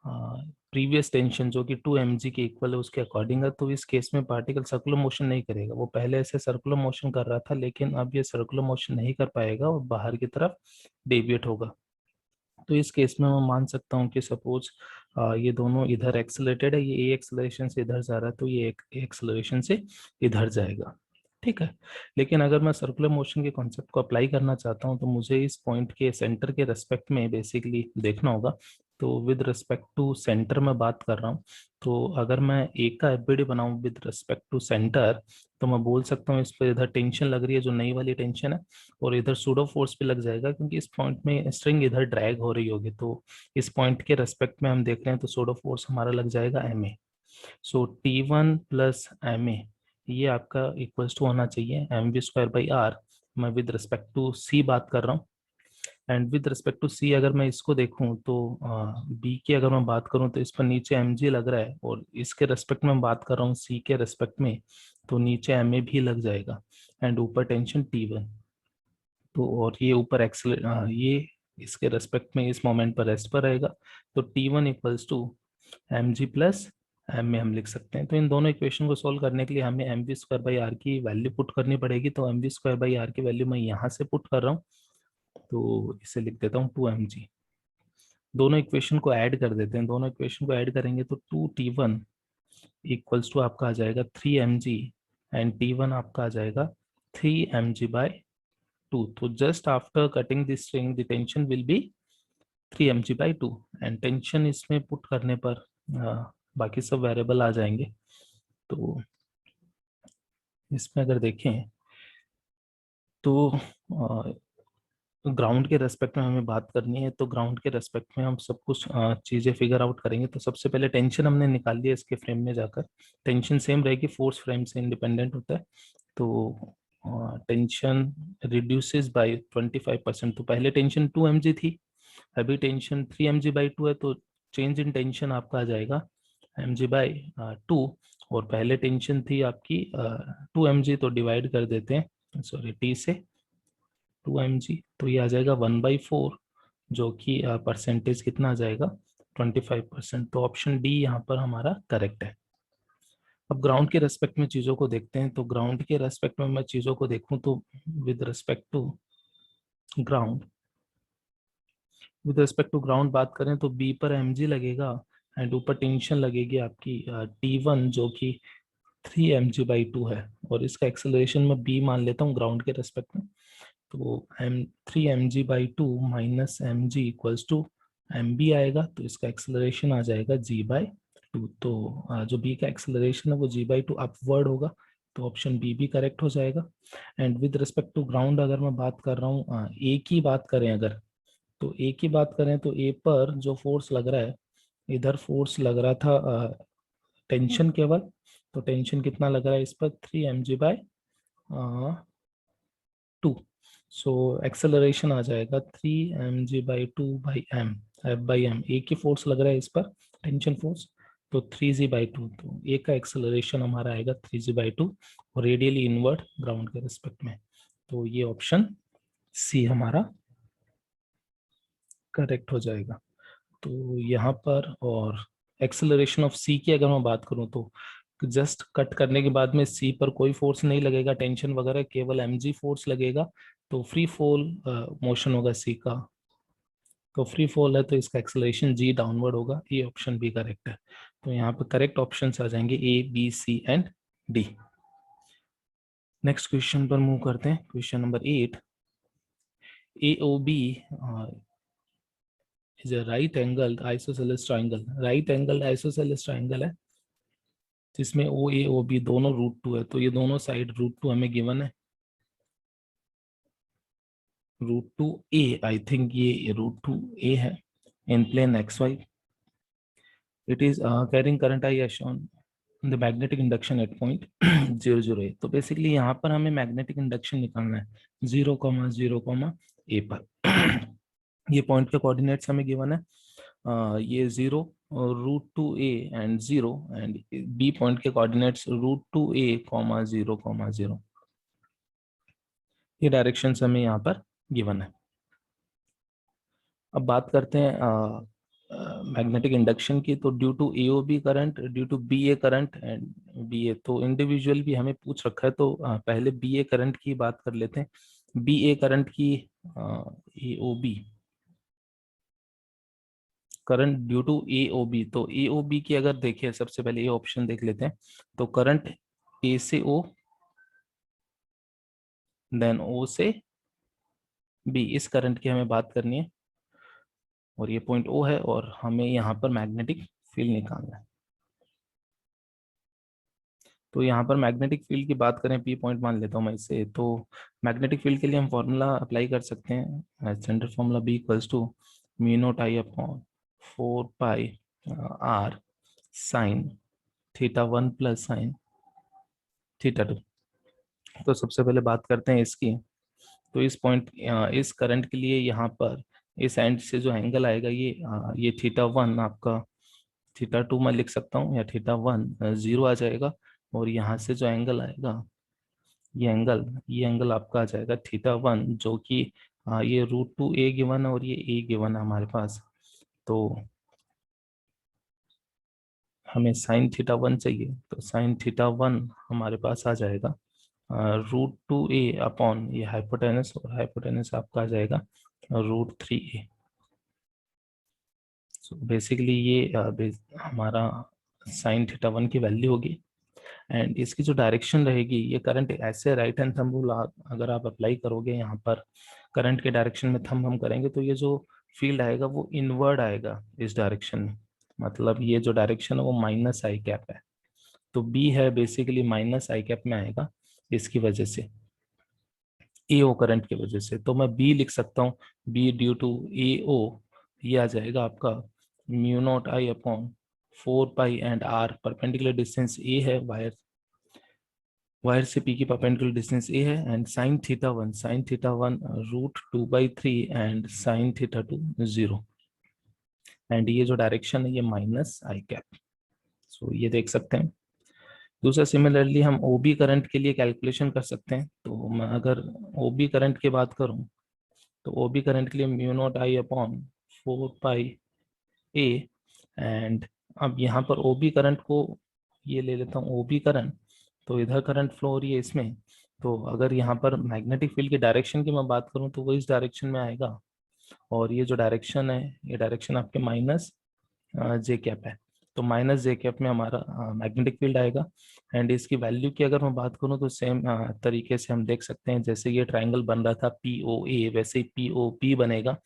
प्रीवियस टेंशन जो कि 2mg के इक्वल है उसके अकॉर्डिंग है. तो इस केस में पार्टिकल सर्कुलर मोशन नहीं करेगा. वो पहले ऐसे सर्कुलर मोशन कर रहा था, लेकिन अब ये सर्कुलर मोशन नहीं कर पाएगा और बाहर की तरफ डेविएट होगा. तो इस केस में मैं मान सकता हूँ कि सपोज ये दोनों इधर एक्सेलरेटेड है, ये एक्सेलरेशन से इधर जा रहा है, तो ये एक्सेलरेशन से इधर जाएगा. ठीक है. लेकिन अगर मैं सर्कुलर मोशन के कॉन्सेप्ट को अप्लाई करना चाहता हूँ, तो मुझे इस पॉइंट के सेंटर के रेस्पेक्ट में बेसिकली देखना होगा. तो विद रिस्पेक्ट टू सेंटर में बात कर रहा हूँ, तो अगर मैं एक का एफबीडी बनाऊं विद रिस्पेक्ट टू सेंटर, तो मैं बोल सकता हूँ इस पर इधर टेंशन लग रही है जो नई वाली टेंशन है, और इधर सूडो फोर्स भी लग जाएगा, क्योंकि इस पॉइंट में स्ट्रिंग इधर ड्रैग हो रही होगी. तो इस पॉइंट के रेस्पेक्ट में हम देख रहे हैं, तो सूडो फोर्स हमारा लग जाएगा ma. सो T1 प्लस ma ये आपका इक्वल्स टू होना चाहिए mv²/r. मैं विद रिस्पेक्ट टू c बात कर रहा हूँ. एंड विद रिस्पेक्ट टू सी अगर मैं इसको देखूं, तो बी की अगर मैं बात करूं, तो इस पर नीचे mg लग रहा है, और इसके रेस्पेक्ट में बात कर रहा हूँ सी के रेस्पेक्ट में, तो नीचे ma भी लग जाएगा, एंड ऊपर टेंशन T1. तो और ये ऊपर ये इसके रेस्पेक्ट में इस मोमेंट पर रेस्ट पर रहेगा, तो T1 equals to mg plus ma हम लिख सकते हैं. तो इन दोनों इक्वेशन को सोल्व करने के लिए हमें mv²/r की वैल्यू पुट करनी पड़ेगी. तो mv²/r की वैल्यू मैं यहाँ से पुट कर रहा हूँ, तो इसे लिख देता हूँ 2mg. दोनों इक्वेशन को ऐड कर देते हैं. दोनों इक्वेशन को ऐड करेंगे तो 2T1 इक्वल्स टू आपका आ जाएगा 3mg, एंड T1 आपका आ जाएगा 3mg/2. तो just after cutting this string the tension will be 3mg/2, and tension इसमें पुट करने पर बाकी सब वेरिएबल आ जाएंगे. तो इसमें अगर देखें, तो ग्राउंड के रेस्पेक्ट में हमें बात करनी है, तो ग्राउंड के रेस्पेक्ट में हम सब कुछ चीज़ें फिगर आउट करेंगे. तो सबसे पहले टेंशन हमने निकाल लिया इसके फ्रेम में जाकर. टेंशन सेम रहेगी, फोर्स फ्रेम से इंडिपेंडेंट होता है. तो टेंशन रिड्यूसेस बाय 25%. तो पहले टेंशन 2mg थी, अभी टेंशन 3mg/2 है, तो चेंज इन टेंशन आपका आ जाएगा mg/2. और पहले टेंशन थी आपकी 2mg, तो डिवाइड कर देते हैं, सॉरी t से 2mg, तो ये आ जाएगा 1/4, जो कि परसेंटेज कितना आ जाएगा 25%. तो ऑप्शन डी यहाँ पर हमारा करेक्ट है. अब ग्राउंड के रेस्पेक्ट में चीज़ों को देखते हैं. तो ग्राउंड के रेस्पेक्ट में मैं चीज़ों को देखूं, तो विद रेस्पेक्ट टू ग्राउंड बात करें, तो बी पर mg लगेगा, एंड ऊपर टेंशन लगेगी आपकी T1 जो कि 3mg/2 है, और इसका एक्सेलरेशन मैं b मान लेता हूँ ग्राउंड के रेस्पेक्ट में. तो 3mg/2 minus mg equals to mb आएगा, तो इसका एक्सेलरेशन आ जाएगा g/2. तो जो b का एक्सेलरेशन है वो g/2 अपवर्ड होगा, तो ऑप्शन बी भी करेक्ट हो जाएगा. And with respect to ground अगर मैं बात कर रहा हूँ, ए की बात करें अगर, तो ए की बात करें, तो ए पर जो फोर्स लग रहा है, इधर फोर्स लग रहा था टेंशन केवल. तो टेंशन कितना लग रहा है इस पर 3mg/2. सो एक्सेलरेशन आ जाएगा 3mg/2/m F/m। एक ही फोर्स लग रहा है इस पर, टेंशन फोर्स, तो 3g/2, तो ए का एक्सेलरेशन हमारा आएगा 3g/2 और रेडियली इनवर्ड ग्राउंड के रिस्पेक्ट में। तो ये ऑप्शन सी हमारा करेक्ट हो जाएगा। तो यहाँ पर, और एक्सेलरेशन ऑफ सी की अगर मैं बात करूँ तो जस्ट कट करने के बाद में सी पर कोई फोर्स नहीं लगेगा, टेंशन वगैरह, केवल mg फोर्स लगेगा। तो फ्री फॉल मोशन होगा सी का, तो फ्री फॉल है तो इसका एक्सेलरेशन जी डाउनवर्ड होगा। ये ऑप्शन भी करेक्ट है। तो यहाँ पे करेक्ट ऑप्शन आ जाएंगे A, B, C and D. Next question पर मूव करते हैं। Question number 8, AOB is a right angled isosceles triangle। Right angled isosceles triangle है जिसमें ओ ए ओ बी दोनों √2 है। तो ये दोनों साइड √2 हमें गिवन है। √2a, आई थिंक ये √2a है इन plane XY। It is carrying current I as shown the magnetic induction at point 0, 0, a। तो बेसिकली यहाँ पर हमें मैग्नेटिक इंडक्शन निकालना है 0,0,a पर। ये पॉइंट के कोऑर्डिनेट्स हमें गिवन है, ये 0 √2a and 0, and B point के कोऑर्डिनेट्स √2a, 0,0। ये डायरेक्शंस हमें यहाँ पर गिवन है। अब बात करते हैं मैग्नेटिक इंडक्शन की। तो due to AOB current, due to BA current and BA, तो इंडिविजुअल भी हमें पूछ रखा है, तो पहले BA करंट की बात कर लेते हैं। BA करंट की AOB current due to AOB, तो AOB की अगर देखें, सबसे पहले ये ऑप्शन देख लेते हैं। तो करंट A से O, देन O से B, इस करंट की हमें बात करनी है, और ये पॉइंट O है, और हमें यहाँ पर मैग्नेटिक फील्ड निकालना है। तो यहाँ पर मैग्नेटिक फील्ड की बात करें, P पॉइंट मान लेता हूँ मैं इसे। तो मैग्नेटिक फील्ड के लिए हम फॉर्मूला अप्लाई कर सकते हैं, central formula B equals to μ0I/4πr sine θ1 plus sine θ2। तो सबसे पहले बात करते हैं इसकी। तो इस पॉइंट, इस करंट के लिए यहाँ पर इस एंड से जो एंगल आएगा, ये θ1 आपका, θ2 मैं लिख सकता हूँ, या θ1 0 आ जाएगा। और यहाँ से जो एंगल आएगा, ये एंगल आपका आ जाएगा θ1, जो कि ये √2a गिवन है और ये a गिवन है हमारे पास। तो हमें साइन θ1 चाहिए, तो साइन θ1 हमारे पास आ जाएगा √2a अपॉन ये हाइपोटेनस, और हाइपोटेनस आपका आ जाएगा √3a। सो बेसिकली ये हमारा साइन θ1 की वैल्यू होगी। एंड इसकी जो डायरेक्शन रहेगी, ये करंट ऐसे राइट हैंड थंब रूल अगर आप अप्लाई करोगे यहाँ पर, करंट के डायरेक्शन में थंब हम करेंगे, तो ये जो फील्ड आएगा वो इनवर्ड आएगा इस डायरेक्शन में। मतलब ये जो डायरेक्शन है वो -i कैप है। तो बी है बेसिकली -i कैप में आएगा, इसकी वजह से, AO करंट की वजह से। तो मैं बी लिख सकता हूँ, बी ड्यू टू AO, ये आ जाएगा आपका μ0I/4π and r, perpendicular distance a है, वायर से P की परपेंडिकुलर डिस्टेंस a है, and sine θ1 √2/3 and sine θ2 0, and ये जो डायरेक्शन है ये -i कैप। सो ये देख सकते हैं। दूसरा, सिमिलरली हम OB करंट के लिए कैलकुलेशन कर सकते हैं। तो मैं अगर OB करंट की बात करूं, तो OB करंट के लिए μ0I/4πa, एंड अब यहाँ पर OB करंट को ये ले लेता हूँ OB करंट, तो इधर करंट फ्लो हो रही है इसमें। तो अगर यहाँ पर मैग्नेटिक फील्ड की डायरेक्शन की मैं बात करूँ, तो वो इस डायरेक्शन में आएगा, और ये जो डायरेक्शन है, ये डायरेक्शन आपके -j कैप है। तो -j कैप में हमारा मैग्नेटिक फील्ड आएगा। एंड इसकी वैल्यू की अगर मैं बात करूँ, तो सेम तरीके से हम देख सकते हैं, जैसे ये ट्राइंगल बन रहा था POA, वैसे ही POP बनेगा।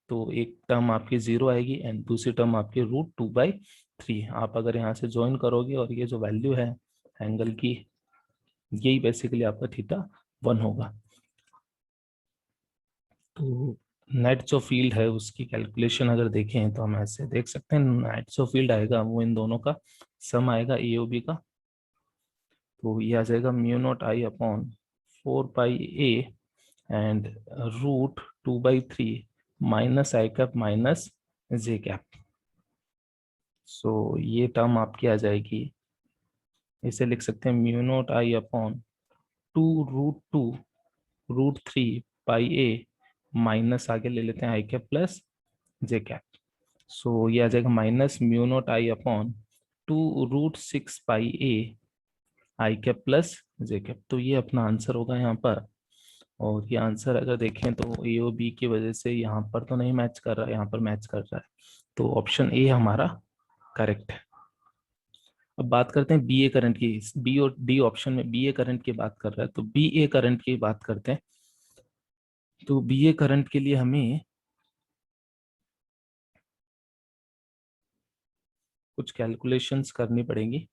तो एक टर्म आपकी 0 आएगी एंड दूसरी टर्म आपकी √2/3। आप अगर यहाँ से ज्वाइन करोगे, और ये जो वैल्यू है एंगल की, यही बेसिकली आपका θ1 होगा। तो नेट जो फील्ड है उसकी कैलकुलेशन अगर देखें, तो हम ऐसे देख सकते हैं, नेट जो फील्ड आएगा वो इन दोनों का सम आएगा AOB का। तो ये आ जाएगा μ0I/4πa and root 2/3 minus I cap minus J cap. So ये टर्म आपकी आ जाएगी, इसे लिख सकते हैं mu naught I upon 2√2√3 pi A minus आगे ले लेते हैं I cap plus J cap. So ये आ जाएगा minus mu naught I upon 2√6 pi A I cap plus J cap. तो ये अपना आंसर होगा यहाँ पर। और ये आंसर अगर देखें तो ए और बी की वजह से यहाँ पर तो नहीं मैच कर रहा है, यहाँ पर मैच कर रहा है। तो ऑप्शन ए हमारा करेक्ट है। अब बात करते हैं बी ए करंट की। बी और डी ऑप्शन में बी ए करंट की बात कर रहा है, तो बी ए करंट की बात करते हैं। तो बी ए करंट के लिए हमें कुछ कैलकुलेशंस करनी पड़ेंगी।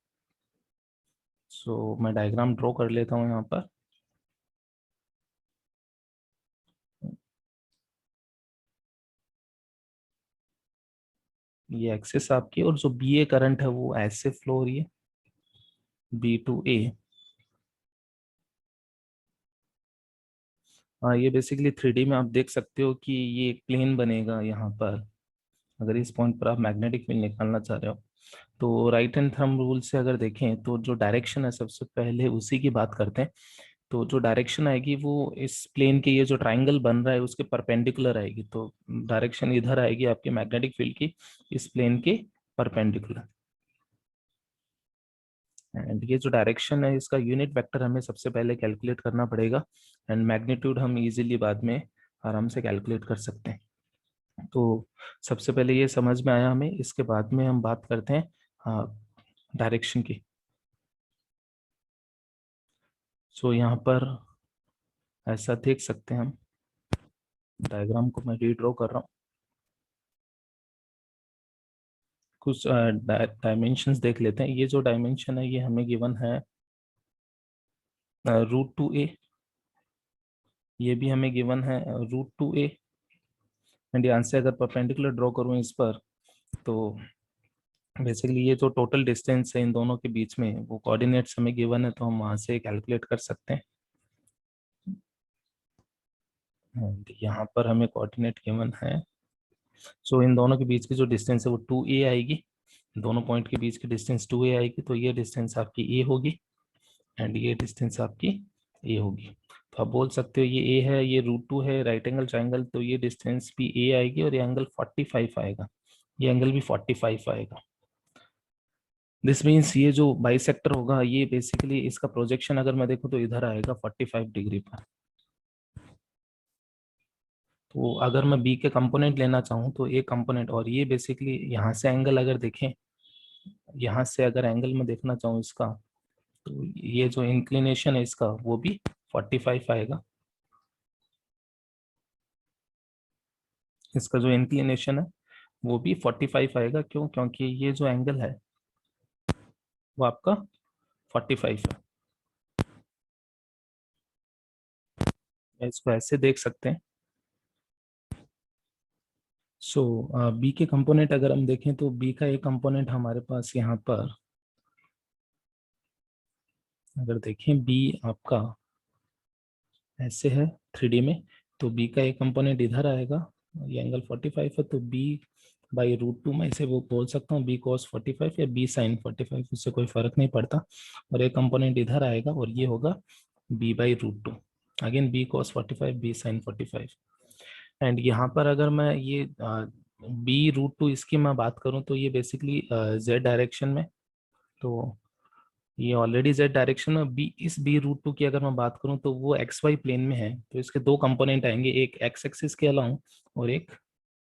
सो मैं डायग्राम ड्रॉ कर लेता हूँ यहाँ पर। ये एक्सेस आपकी, और जो बी ए करंट है वो ऐसे फ्लो हो रही है बी टू ए। हाँ, ये बेसिकली 3D में आप देख सकते हो कि ये एक प्लेन बनेगा यहाँ पर। अगर इस पॉइंट पर आप मैग्नेटिक फील्ड निकालना चाह रहे हो, तो राइट हैंड थंब रूल से अगर देखें तो जो डायरेक्शन है सबसे पहले उसी की बात करते हैं। तो जो डायरेक्शन आएगी वो इस प्लेन के, ये जो ट्राइंगल बन रहा है उसके परपेंडिकुलर आएगी। तो डायरेक्शन इधर आएगी आपके मैग्नेटिक फील्ड की, इस प्लेन के परपेंडिकुलर। एंड ये जो डायरेक्शन है इसका यूनिट वेक्टर हमें सबसे पहले कैलकुलेट करना पड़ेगा। एंड मैग्नीट्यूड हम इजीली बाद में आराम से कैलकुलेट कर सकते हैं। तो सबसे पहले ये समझ में आया हमें, इसके बाद में हम बात करते हैं डायरेक्शन की। सो यहाँ पर ऐसा देख सकते हैं हम, डायग्राम को मैं रीड्रॉ कर रहा हूँ। कुछ डायमेंशंस देख लेते हैं। ये जो डायमेंशन है ये हमें गिवन है √2a। ये भी हमें गिवन है √2a। एंड यहाँ से अगर परपेंडिकुलर ड्रॉ करूँ इस पर, तो बेसिकली ये जो टोटल डिस्टेंस है इन दोनों के बीच में वो कोऑर्डिनेट्स हमें गिवन है, तो हम वहाँ से कैलकुलेट कर सकते हैं। एंड यहाँ पर हमें कोऑर्डिनेट गिवन है। सो इन दोनों के बीच की जो डिस्टेंस है वो 2a आएगी। दोनों पॉइंट के बीच की डिस्टेंस 2a आएगी, तो ये डिस्टेंस आपकी a होगी एंड ये डिस्टेंस आपकी a होगी। तो आप बोल सकते हो ये a है, ये √2 है, राइट एंगल ट्राइंगल, तो ये डिस्टेंस भी a आएगी और ये एंगल 45 आएगा, ये एंगल भी 45 आएगा। दिस मीन्स ये जो बाइसेक्टर होगा ये बेसिकली इसका प्रोजेक्शन अगर मैं देखूं तो इधर आएगा 45 डिग्री पर। तो अगर मैं बी के कंपोनेंट लेना चाहूँ तो ए कंपोनेंट, और ये बेसिकली यहाँ से एंगल अगर देखें, यहाँ से अगर एंगल में देखना चाहूँ इसका, तो ये जो इंक्लिनेशन है इसका वो भी 45 आएगा। इसका जो इंक्लिनेशन है वो भी 45 आएगा। क्यों? क्योंकि ये जो एंगल है वो आपका 45 है। इसको ऐसे देख सकते हैं। सो बी के कंपोनेंट अगर हम देखें तो बी का एक कंपोनेंट हमारे पास यहाँ पर अगर देखें, बी आपका ऐसे है 3D में, तो बी का एक कंपोनेंट इधर आएगा, ये एंगल 45 है, तो b/√2 मैं इसे वो बोल सकता हूँ b cos 45 या b sin 45, उससे कोई फर्क नहीं पड़ता। और एक कंपोनेंट इधर आएगा और ये होगा b/√2, again b cos 45 b sin 45। And यहाँ पर अगर मैं ये b√2 इसकी मैं बात करूँ तो ये बेसिकली z डायरेक्शन में, तो ये ऑलरेडी z डायरेक्शन में बी, इस b√2 की अगर मैं बात करूं तो वो एक्स वाई प्लेन में है, तो इसके दो कंपोनेंट आएंगे, एक एक्स एक्सिस के अलाउंग और एक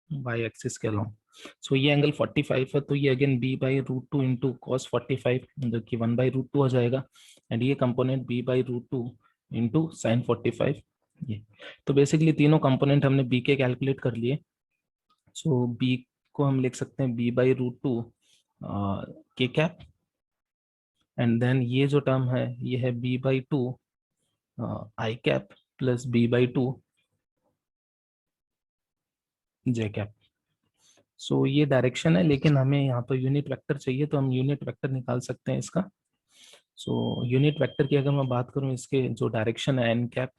वाई एक्सिस के अलाउंग। सो ये एंगल 45 है, तो ये अगेन b/√2 इंटू कॉस 45 जो कि 1/√2 हो जाएगा। एंड ये कंपोनेंट b/√2 इंटू साइन 45। ये तो बेसिकली तीनों कंपोनेंट हमने b के कैलकुलेट कर लिए। सो b को हम लिख सकते हैं b/√2 के कैप, एंड देन ये जो टर्म है ये है b/2 आई कैप प्लस b/2 जे कैप। सो ये डायरेक्शन है, लेकिन हमें यहाँ पर यूनिट वेक्टर चाहिए, तो हम यूनिट वेक्टर निकाल सकते हैं इसका। सो यूनिट वेक्टर की अगर मैं बात करूँ, इसके जो डायरेक्शन है एन कैप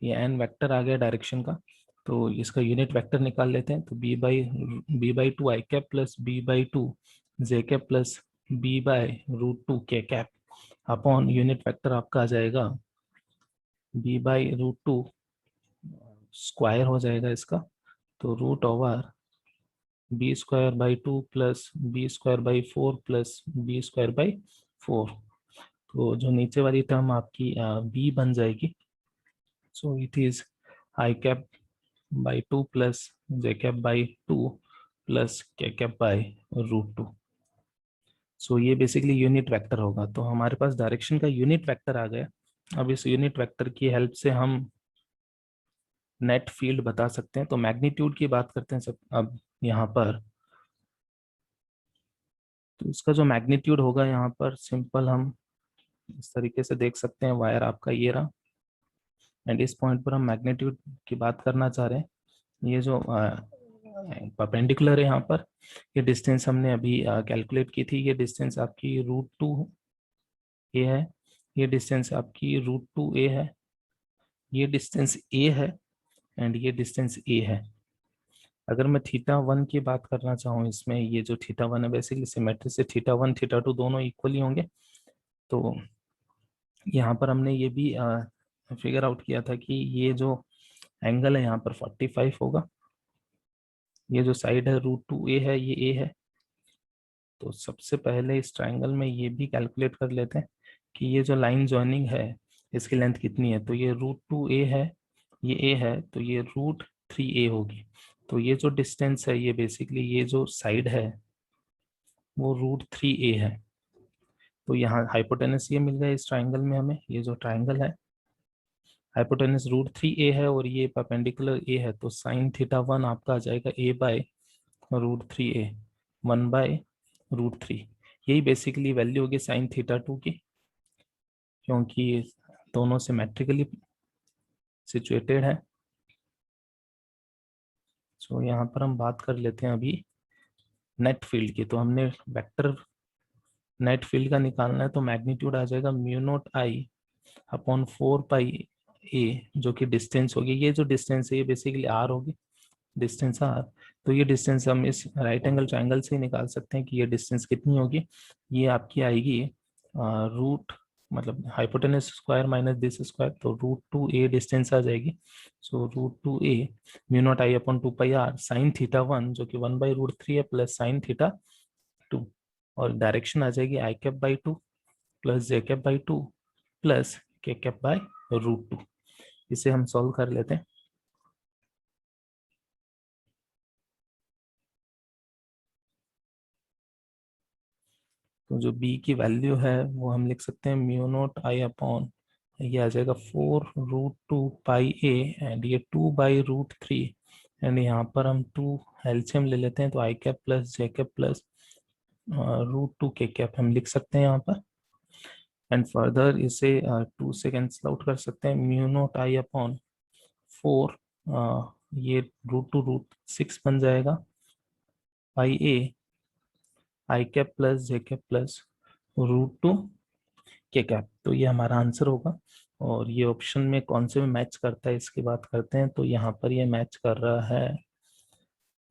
ये एन वेक्टर आ गया डायरेक्शन का, तो इसका यूनिट वेक्टर निकाल लेते हैं। तो B by two I cap plus B by two J cap plus B by root two K cap upon unit vector आपका आ जाएगा B by root two, square हो जाएगा इसका, तो root over B square by two plus B square by four plus B square by four. तो जो नीचे वाली टर्म आपकी बी बन जाएगी, so it is I cap by two plus J cap by two plus K cap by root to. सो ये basically unit vector होगा। तो हमारे पास डायरेक्शन का यूनिट वेक्टर आ गया। अब इस यूनिट वेक्टर की हेल्प से हम नेट फील्ड बता सकते हैं। तो मैग्नीट्यूड की बात करते हैं सब अब यहाँ पर। तो इसका जो मैग्नीट्यूड होगा यहाँ पर सिंपल हम इस तरीके से देख सकते हैं, वायर आपका ये रहा एंड इस पॉइंट पर हम मैग्नीट्यूड की बात करना चाह रहे हैं। ये जो परपेंडिकुलर है यहाँ पर, ये डिस्टेंस हमने अभी कैलकुलेट की थी। ये डिस्टेंस आपकी रूट टू ए है, ये डिस्टेंस आपकी रूट टू ए है, ये डिस्टेंस ए है एंड ये डिस्टेंस ए है। अगर मैं थीटा वन की बात करना चाहूँ इसमें, ये जो थीटा वन है बेसिकली सिमेट्री से थीटा वन थीटा टू दोनों इक्वली होंगे। तो यहाँ पर हमने ये भी फिगर आउट किया था कि ये जो एंगल है यहाँ पर 45 होगा। ये जो साइड है रूट टू ए है, ये ए है। तो सबसे पहले इस ट्राइंगल में ये भी कैलकुलेट कर लेते हैं कि ये जो लाइन जॉइनिंग है इसकी लेंथ कितनी है। तो ये रूट टू ए है, ये ए है, तो ये रूट थ्री ए होगी। तो ये जो डिस्टेंस है, ये बेसिकली ये जो साइड है वो रूट थ्री ए है। तो यहाँ हाइपोटेनस ये मिल गया इस ट्राइंगल में हमें। ये जो ट्राइंगल है हाइपोटेनस रूट थ्री ए है और ये परपेंडिकुलर ए है, तो साइन थीटा वन आपका आ जाएगा A by root three A, one by root three. यही बेसिकली वैल्यू होगी साइन थीटा टू की, क्योंकि दोनों सिमेट्रिकली सिचुएटेड है। सो यहाँ पर हम बात कर लेते हैं अभी नेट फील्ड की। तो हमने वेक्टर नेट फील्ड का निकालना है, तो मैग्नीट्यूड आ जाएगा mu naught I upon four pi ए, जो कि डिस्टेंस होगी। ये जो डिस्टेंस है ये बेसिकली आर होगी, डिस्टेंस आर। तो ये डिस्टेंस हम इस राइट एंगल ट्राइंगल से ही निकाल सकते हैं कि ये डिस्टेंस कितनी होगी। ये आपकी आएगी रूट, मतलब hypotenuse square minus this square, तो रूट टू ए डिस्टेंस आ जाएगी। So root two A mu naught I upon two pi R sine theta one, जो कि वन बाई रूट थ्री है, प्लस साइन थीटा टू, और direction आ जाएगी I cap by two plus J cap by two plus K cap by root two. इसे हम solve कर लेते हैं। तो जो b की वैल्यू है वो हम लिख सकते हैं म्यू नॉट आई अपॉन, ये आ जाएगा four root two pi A and ये two by root three and यहाँ पर हम टू एलसीएम ले लेते हैं, तो I cap plus J cap plus root two K cap हम लिख सकते हैं यहाँ पर। एंड फर्दर इसे टू से कैंसिल आउट कर सकते हैं। Mu naught I upon four, ये रूट टू रूट सिक्स बन जाएगा, pi A I cap plus J cap plus root two K cap. तो ये हमारा आंसर होगा। और ये ऑप्शन में कौन से में मैच करता है इसकी बात करते हैं। तो यहाँ पर ये मैच कर रहा है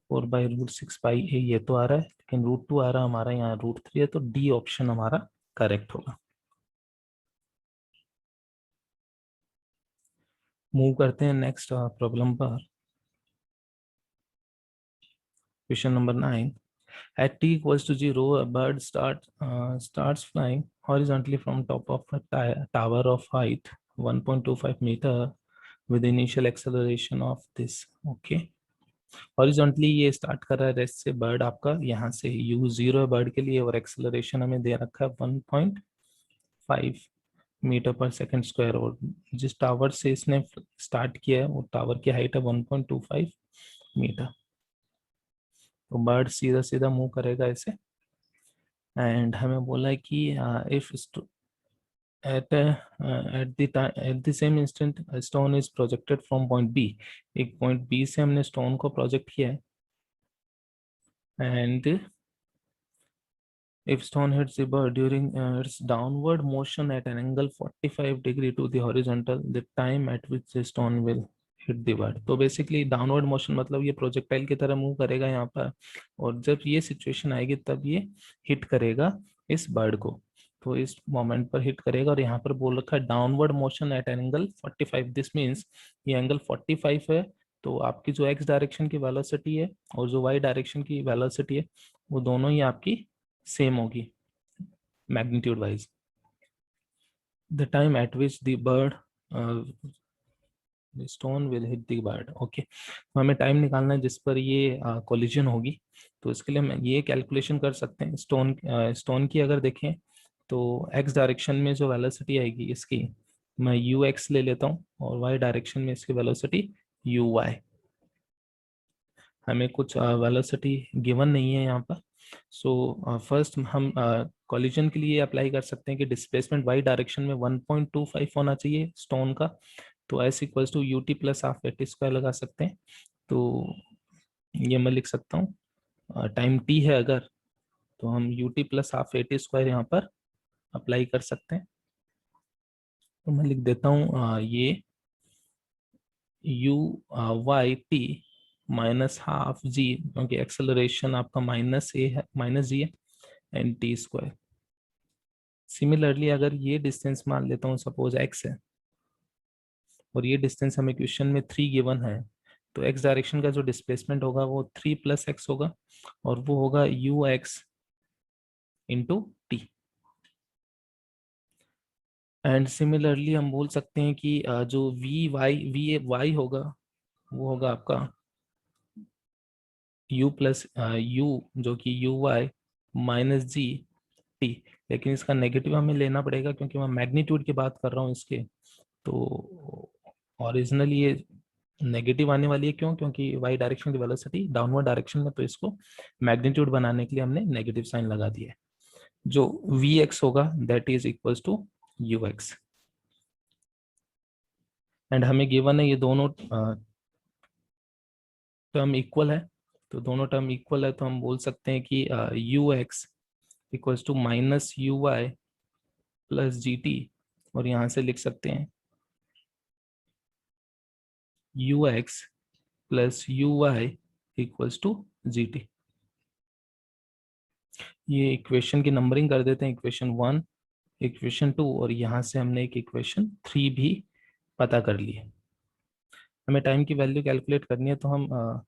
four by root six pi A, ये तो आ रहा है, लेकिन रूट टू आ रहा है हमारा यहाँ रूट थ्री है, तो डी ऑप्शन हमारा करेक्ट होगा। मूव करते हैं नेक्स्ट प्रॉब्लम पर। Question number 9, at t equals to 0 a bird starts flying horizontally from top of a tower of height 1.25 meter with initial acceleration of this, okay। Horizontally ये start कर रहा है rest से, bird आपका यहाँ से you zero है bird के लिए, और एक्सेलरेशन हमें दे रखा है 1.5 मीटर पर सेकंड स्क्वायर। और जिस टावर से इसने स्टार्ट किया है वो टावर की हाइट है 1.25 मीटर। तो बर्ड सीधा सीधा मूव करेगा ऐसे, एंड हमें बोला है कि if at the same instant a stone is projected from point B, एक पॉइंट B से हमने स्टोन को प्रोजेक्ट किया है, and If stone hits the bird during its downward motion at an angle 45 degree to the horizontal, the time at which the stone will hit the bird. तो basically downward motion मतलब ये projectile की तरह move करेगा यहाँ पर, और जब ये सिचुएशन आएगी तब ये हिट करेगा इस बर्ड को, तो इस मोमेंट पर हिट करेगा। और यहाँ पर बोल रखा है downward motion at an angle 45, this means ये एंगल 45 है, तो आपकी जो एक्स डायरेक्शन की वेलोसिटी है और जो वाई डायरेक्शन की वेलोसिटी है वो दोनों ही आपकी सेम होगी magnitude wise. The time eight which the bird stone will hit the bird, okay. तो हमें टाइम निकालना है जिस पर ये कोलिजन होगी, तो इसके लिए हम ये कैलकुलेशन कर सकते हैं। स्टोन की अगर देखें तो एक्स डायरेक्शन में जो वेलोसिटी आएगी इसकी, मैं यू एक्स ले लेता हूँ, और वाई डायरेक्शन में इसकी वेलोसिटी यू वाई। हमें कुछ वेलोसिटी गिवन नहीं है यहाँ पर, सो फर्स्ट हम कॉलिजन के लिए अप्लाई कर सकते हैं कि डिस्प्लेसमेंट वाई डायरेक्शन में 1.25 होना चाहिए स्टोन का, तो S equals to U T plus half A T square लगा सकते हैं। तो ये मैं लिख सकता हूँ टाइम टी है अगर, तो हम you T plus half A T square यहाँ पर अप्लाई कर सकते हैं। तो मैं लिख देता हूँ ये U Y T minus half G, क्योंकि एक्सेलरेशन आपका माइनस ए है, माइनस जी है, एंड टी स्क्वायर। सिमिलरली अगर ये डिस्टेंस मान लेता हूँ सपोज एक्स है, और ये डिस्टेंस हमें क्वेश्चन में 3 गिवन है, तो एक्स डायरेक्शन का जो डिस्प्लेसमेंट होगा वो 3 प्लस एक्स होगा, और वो होगा you x into T. And similarly हम बोल सकते हैं कि जो वी वाई होगा वो होगा आपका u प्लस यू, जो कि U Y minus G T. लेकिन इसका नेगेटिव हमें लेना पड़ेगा क्योंकि मैं मैग्नीट्यूड की बात कर रहा हूँ इसके, तो ओरिजिनली ये नेगेटिव आने वाली है। क्यों? क्योंकि वाई डायरेक्शन की वेलोसिटी डाउनवर्ड डायरेक्शन में, तो इसको मैग्नीट्यूड बनाने के लिए हमने नेगेटिव साइन लगा दिया है। जो वी एक्स होगा that is equals to U X. And हमें गिवन है ये दोनों टर्म इक्वल है, तो दोनों टर्म इक्वल है तो हम बोल सकते हैं कि U X equals to minus U Y plus G T, और यहाँ से लिख सकते हैं U X plus U Y equals to G T. ये इक्वेशन की नंबरिंग कर देते हैं, इक्वेशन 1, इक्वेशन 2, और यहाँ से हमने एक इक्वेशन 3 भी पता कर ली है। हमें टाइम की वैल्यू कैलकुलेट करनी है, तो हम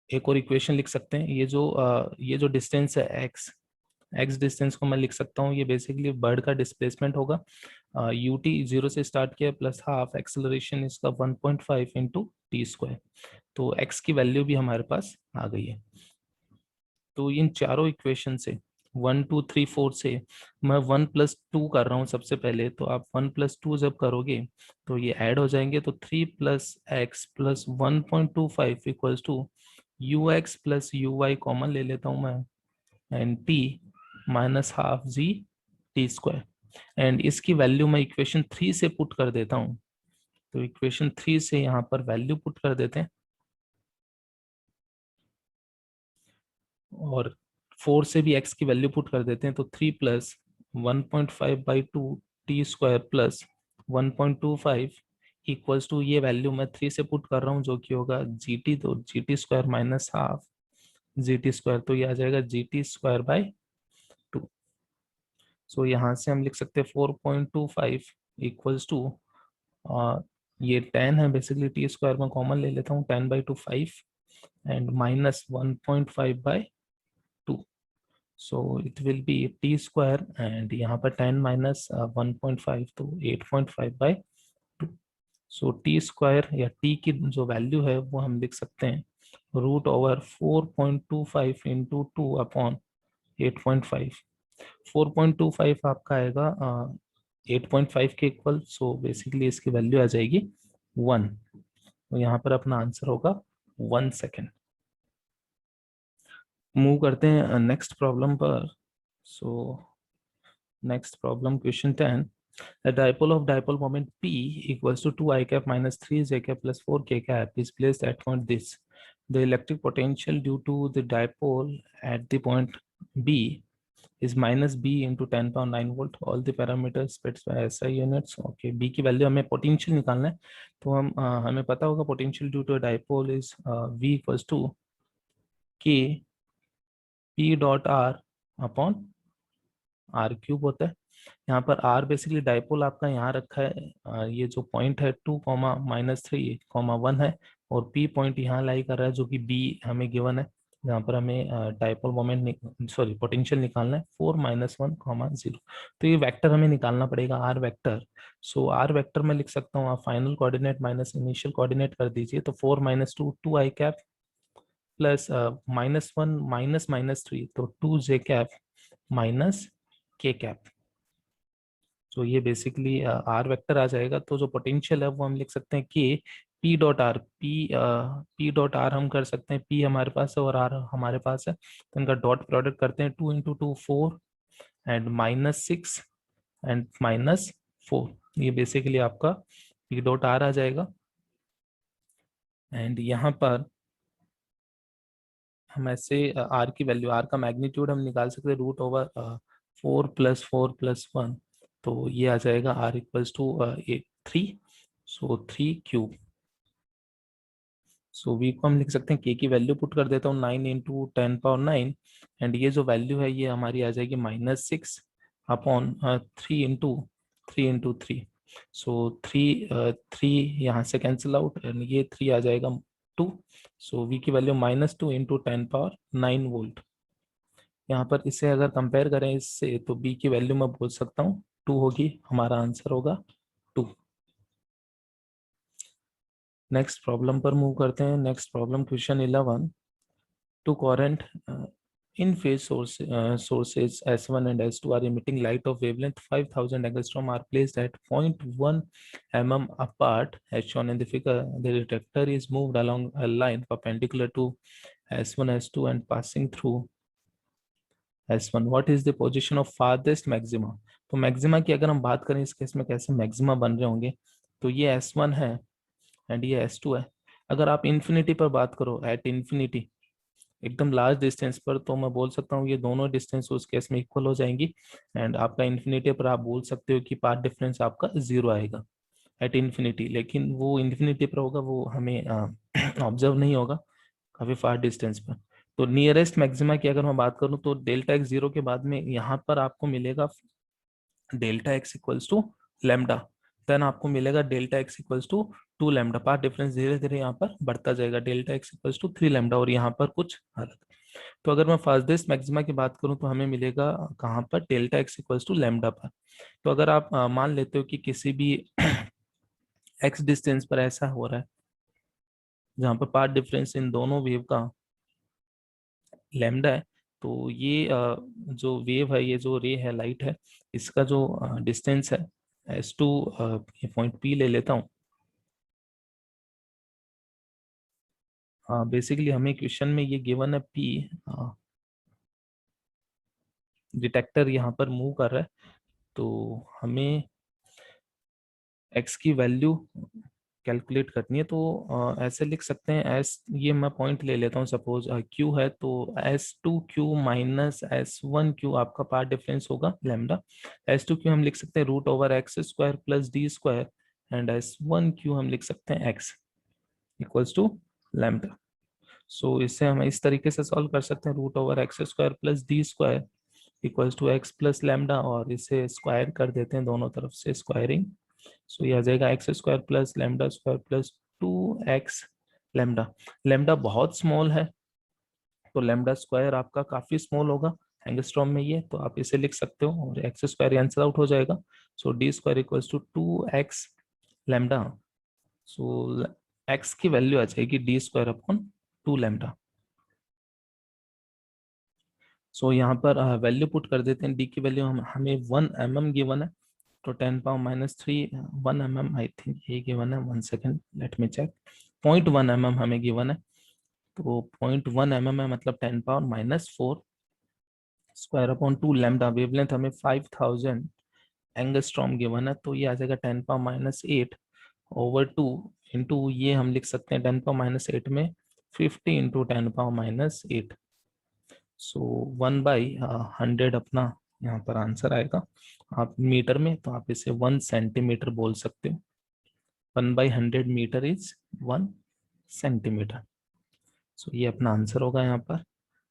एक और इक्वेशन लिख सकते हैं। ये जो डिस्टेंस है एक्स डिस्टेंस को मैं लिख सकता हूँ, ये बेसिकली बर्ड का डिस्प्लेसमेंट होगा। यू टी 0 से स्टार्ट किया प्लस हाफ एक्सेलरेशन इसका 1.5 इंटू टी स्क्वायर, तो एक्स की वैल्यू भी हमारे पास आ गई है। तो इन चारों इक्वेशन से 1 2 3 4 से मैं 1+2 कर रहा हूँ सबसे पहले, तो आप 1+2 जब करोगे तो ये ऐड हो जाएंगे, तो 3 plus X plus 1.25 equals to U X plus U Y common ले लेता हूँ मैं, and T minus half G T square. And इसकी वैल्यू मैं इक्वेशन 3 से पुट कर देता हूँ, तो इक्वेशन 3 से यहाँ पर वैल्यू पुट कर देते हैं, और 4 से भी x की वैल्यू पुट कर देते हैं, तो 3 plus 1.5/2 T square plus 1.25 equals to, ये वैल्यू मैं 3 से पुट कर रहा हूँ जो कि होगा जी टी, तो जी T square minus half G T square, तो ये आ जाएगा जी टी स्क्वायर बाई 2। सो यहाँ से हम लिख सकते हैं 4.25 इक्वल्स टू, ये 10 है बेसिकली, टी स्क्वायर में कॉमन ले लेता हूँ, 10/2 5 and minus 1.5/2, so it will be t square, and यहाँ पर 10 माइनस 1.5 तो 8.5/2। सो टी स्क्वायर या टी की जो वैल्यू है वो हम लिख सकते हैं √ओवर 4.25 इंटू 2/8.5। 4.25 आपका आएगा 8.5 के इक्वल, सो बेसिकली इसकी वैल्यू आ जाएगी 1, तो यहाँ पर अपना आंसर होगा 1 सेकेंड। मूव करते हैं नेक्स्ट प्रॉब्लम पर। So next problem question 10, the dipole of dipole moment P equals to 2 I cap minus 3 J cap plus 4 K cap is placed at point this. The electric potential due to the dipole at the point B is minus B into 10 power 9 volt. All the parameters specified by SI units. Okay, B की value हमें potential निकालना है, तो हमें पता होगा potential due to dipole is V equals to K P dot R upon R cube होता है। यहाँ पर R बेसिकली डाइपोल आपका यहाँ रखा है, ये जो पॉइंट है 2,-3,1 है, और P पॉइंट यहाँ लाई कर रहा है जो कि B हमें गिवन है। यहाँ पर हमें डाइपोल मोमेंट सॉरी पोटेंशियल निकालना है 4-1, 0। तो ये वेक्टर हमें निकालना पड़ेगा R वेक्टर। सो R वेक्टर में लिख सकता हूँ, आप final coordinate minus initial coordinate कर दीजिए, तो 4-2 2i कैप प्लस -1 -3 तो 2j cap minus k cap. तो ये बेसिकली आर वेक्टर आ जाएगा। तो जो पोटेंशियल है वो हम लिख सकते हैं कि P dot are, P dot are हम कर सकते हैं, पी हमारे पास है और आर हमारे पास है, तो इनका डॉट प्रोडक्ट करते हैं, 2 × 2 4 एंड -6 एंड -4। ये बेसिकली आपका पी डॉट आर आ जाएगा। एंड यहाँ पर हम ऐसे आर की वैल्यू, आर का मैग्नीट्यूड हम निकाल सकते हैं √4 + 4 + 1, तो ये आ जाएगा R equals to 3, so 3 cube. So V को हम लिख सकते हैं, K की वैल्यू पुट कर देता हूँ 9 × 10 पावर 9, एंड ये जो वैल्यू है ये हमारी आ जाएगी -6 अपॉन 3 × 3, सो 3 यहाँ से कैंसिल आउट, एंड ये 3 आ जाएगा 2, सो V की वैल्यू -2 × 10 पावर 9 वोल्ट। यहाँ पर इसे अगर कंपेयर करें इससे, तो B की वैल्यू मैं बोल सकता हूँ 2 होगी, हमारा आंसर होगा 2। नेक्स्ट प्रॉब्लम पर मूव करते हैं। Next problem question 11, two current in phase sources S1 and S2 are emitting light of wavelength 5000 angstrom are placed at 0.1 mm apart as shown in the figure. The detector is moved along a line perpendicular to S1 S2 and passing through S1. What is the position of farthest maxima? तो maxima की अगर हम बात करें इस case में कैसे maxima बन रहे होंगे, तो ये S1 है एंड ये S2 है। अगर आप इन्फिनिटी पर बात करो, एट इन्फिनिटी एकदम लार्ज डिस्टेंस पर, तो मैं बोल सकता हूँ ये दोनों डिस्टेंस उस केस में इक्वल हो जाएंगी, एंड आपका इन्फिनिटी पर आप बोल सकते हो कि पाथ डिफरेंस आपका 0 आएगा एट इन्फिनिटी। लेकिन वो इन्फिनिटी पर होगा, वो हमें ऑब्जर्व नहीं होगा काफी फार डिस्टेंस पर। तो नियरेस्ट मैक्सिमा की अगर मैं बात करूं, तो डेल्टा एक्स 0 के बाद में यहाँ पर आपको मिलेगा delta X equals to lambda, then आपको मिलेगा delta X equals to 2 lambda. Path difference धीरे धीरे यहाँ पर बढ़ता जाएगा, delta X equals to 3 lambda, और यहाँ पर कुछ अलग। तो अगर मैं फास्टेस्ट मैक्सिमा की बात करूं, तो हमें मिलेगा कहाँ पर, delta X equals to lambda पर। तो अगर आप मान लेते हो कि किसी भी एक्स डिस्टेंस पर ऐसा हो रहा है जहाँ पर पाथ डिफरेंस इन दोनों वेव का लेमडा है, तो ये जो वेव है, ये जो रे है, लाइट है, इसका जो डिस्टेंस है S2, ये पॉइंट P ले लेता हूँ। बेसिकली हमें क्वेश्चन में ये गिवन है P, डिटेक्टर यहाँ पर मूव कर रहा है, तो हमें x की वैल्यू कैलकुलेट करनी है। तो ऐसे लिख सकते हैं, एस, ये मैं पॉइंट ले लेता हूँ, सपोज q है, तो S2q माइनस S1q आपका पार्ट डिफरेंस होगा लेमडा। S2q हम लिख सकते हैं √x² plus d², and S1q हम लिख सकते हैं x इक्वल्स टू लेमडा। सो इससे हम इस तरीके से सॉल्व कर सकते हैं, √x² plus d² equals to x plus lambda, और इसे स्क्वायर कर देते हैं दोनों तरफ से, स्क्वायरिंग। सो ये आ जाएगा x² plus lambda plus 2x lambda. Lambda बहुत स्मॉल है, तो लेमडा² आपका काफी स्मॉल होगा एंगस्ट्रॉम में ये, तो आप इसे लिख सकते हो, और x² कैंसिल आउट हो जाएगा। So d² equals to 2x lambda. So x की वैल्यू आ जाएगी d² अपॉन 2 लेमडा। सो यहाँ पर वैल्यू पुट कर देते हैं, डी की वैल्यू हमें 1 mm गिवन है, तो 10 पावर -3 1 mm आई थिंक ये गिवन है, 1 second let me check, 0.1 mm हमें गिवन है, तो 0.1 mm है, मतलब 10 power -4 square upon 2 lambda. Wavelength हमें 5000 एंगस्ट्रॉम गिवन है, तो ये आ जाएगा 10 पावर -8 ओवर 2 इंटू, ये हम लिख सकते हैं 10 पावर -8 में 50 इंटू 10⁻⁸। सो 1/100 अपना यहाँ पर आंसर आएगा। आप मीटर में तो आप इसे 1 सेंटीमीटर बोल सकते हो। 1/100 मीटर इज 1 सेंटीमीटर। सो ये अपना आंसर होगा यहाँ पर।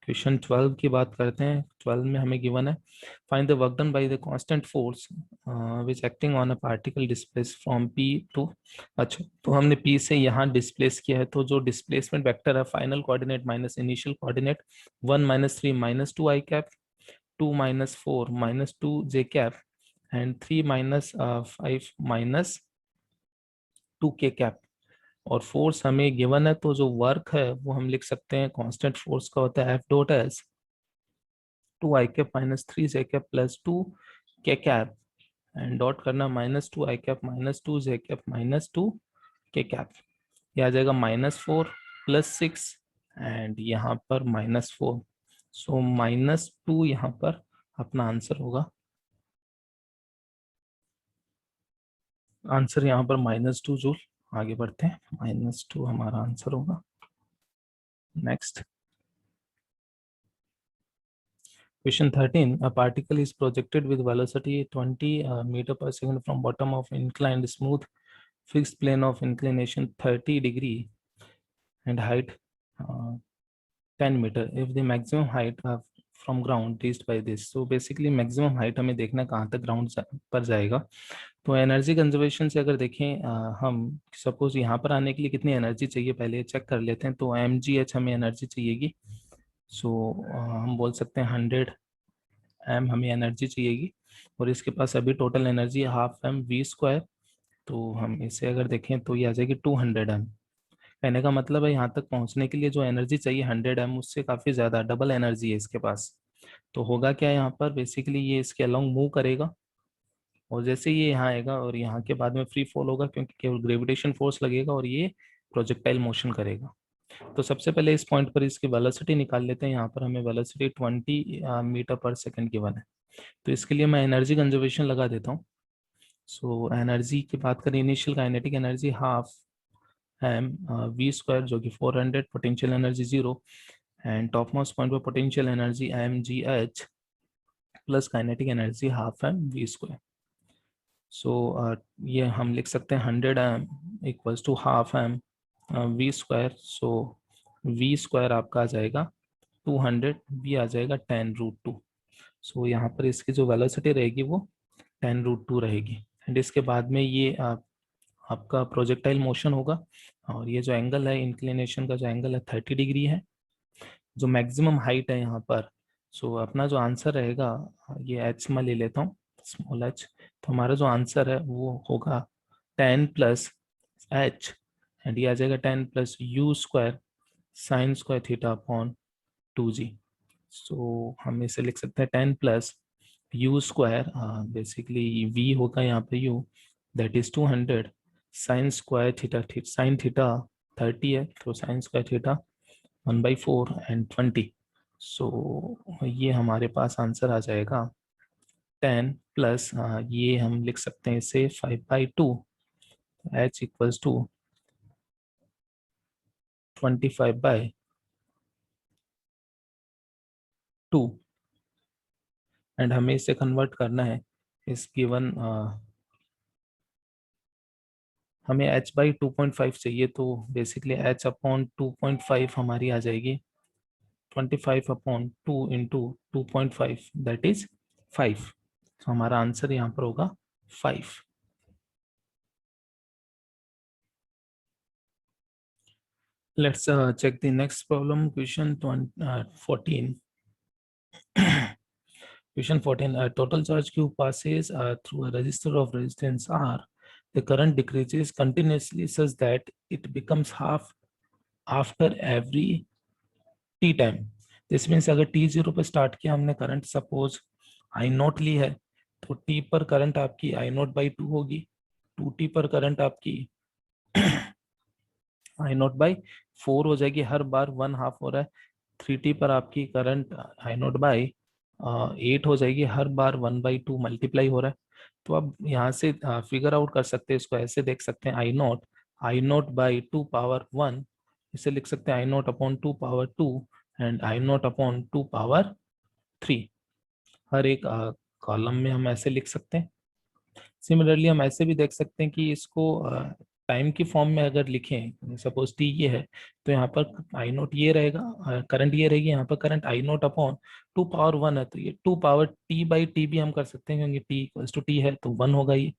क्वेश्चन 12 की बात करते हैं। 12 में हमें गिवन है, find the work done by the constant force which acting on a particle displace from P to. अच्छा, तो हमने पी से यहाँ डिस्प्लेस किया है, तो जो डिस्प्लेसमेंट वेक्टर है final coordinate minus initial coordinate 1 - 3 - 2 i cap, 2 - 4 -2 j cap and 3 - 5 -2 k cap. और फोर्स हमें गिवन है, तो जो वर्क है वो हम लिख सकते हैं, कांस्टेंट फोर्स का होता है F dot S 2 i cap -3 j cap +2 k cap, and dot करना -2 i cap -2 j cap -2 k cap. ये आ जाएगा -4 +6 एंड यहाँ पर -4। सो -2 यहाँ पर अपना आंसर होगा। आंसर यहाँ पर -2 जूल। आगे बढ़ते हैं, -2 हमारा आंसर होगा। Next Question 13. A particle is projected with velocity 20 meter per second from bottom of inclined smooth fixed plane of inclination 30 degree and height 10 meter. If the maximum height from ground reached by this. So basically maximum height हमें देखना कहाँ तक ground पर जाएगा। तो energy conservation से अगर देखें हम सपोज यहाँ पर आने के लिए कितनी एनर्जी चाहिए पहले चेक कर लेते हैं। तो mgh हमें एनर्जी चाहिएगी। सो हम बोल सकते हैं 100 एम हमें एनर्जी चाहिएगी, और इसके पास अभी टोटल एनर्जी ½ mv²। तो हम इसे अगर देखें तो ये आ जाएगी 200 एम। कहने का मतलब है यहाँ तक पहुँचने के लिए जो एनर्जी चाहिए 100 एम, उससे काफ़ी ज़्यादा डबल एनर्जी है इसके पास। तो होगा क्या यहाँ पर, बेसिकली ये इसके अलोंग मूव करेगा, और जैसे ये यहाँ आएगा और यहाँ के बाद में फ्री फॉल होगा, क्योंकि केवल ग्रेविटेशन फोर्स लगेगा और ये प्रोजेक्टाइल मोशन करेगा। तो सबसे पहले इस पॉइंट पर इसकी वेलोसिटी निकाल लेते हैं। यहाँ पर हमें वेलोसिटी 20 मीटर पर सेकंड गिवन है, तो इसके लिए मैं एनर्जी कंजर्वेशन लगा देता हूँ। सो एनर्जी की बात करें, इनिशियल काइनेटिक एनर्जी ½ mv², जो कि 400, potential energy 0, and top most point पर potential energy mgh plus kinetic energy ½ mv²। So ये हम लिख सकते हैं 100 m equals to ½ mv²। So v² आपका आ जाएगा 200, v आ जाएगा 10√2। सो यहाँ पर इसकी जो वेलोसिटी रहेगी वो 10√2 रहेगी, एंड इसके बाद में ये आपका प्रोजेक्टाइल मोशन होगा, और ये जो एंगल है इंक्लिनेशन का जो एंगल है 30 डिग्री है, जो मैक्सिमम हाइट है यहाँ पर। सो अपना जो आंसर रहेगा, ये एच में ले लेता हूँ, स्मॉल एच। तो हमारा जो आंसर है वो होगा 10 + h, एंड ये आ जाएगा 10 + u² sin² θ/2g। सो हम इसे लिख सकते हैं 10 + u², बेसिकली v होगा यहाँ पे u, that is 200 sin² θ, sin theta 30 है, तो sin² θ 1/4 एंड 20। सो ये हमारे पास आंसर आ जाएगा 10 प्लस ये हम लिख सकते हैं इसे 5/2, h इक्वल्स टू 25/2, एंड हमें इसे कन्वर्ट करना है इस गिवन, हमें h/2.5 चाहिए, तो बेसिकली h/2.5 हमारी आ जाएगी 25/2 इंटू 2.5, दैट इज 5। तो हमारा आंसर यहाँ पर होगा 5। Let's check the next problem. Question 14. Question 14. A total charge Q passes through a resistor of resistance R. The current decreases continuously such that it becomes half after every t time. This means अगर t0 पर start किया हमने current, suppose I0 ली है, तो t पर current आपकी I0/2 होगी, 2t पर करंट आपकी I0/4 हो जाएगी, हर बार 1/2 हो रहा है। 3t पर आपकी करंट I0/8 हो जाएगी, हर बार 1/2 मल्टीप्लाई हो रहा है। तो अब यहाँ से फिगर आउट कर सकते हैं, इसको ऐसे देख सकते हैं, I0/2 पावर 1 इसे लिख सकते हैं I0/2 एंड I0/2 हर एक कॉलम में हम ऐसे लिख सकते हैं। सिमिलरली हम ऐसे भी देख सकते हैं कि इसको टाइम की फॉर्म में अगर लिखें, सपोज टी ये है, तो यहाँ पर I0 ये रहेगा, करंट ये रहेगी, यहाँ पर करंट I0/2 है, तो ये 2 पावर T/T भी हम कर सकते हैं, क्योंकि T=T है तो 1 होगा ये।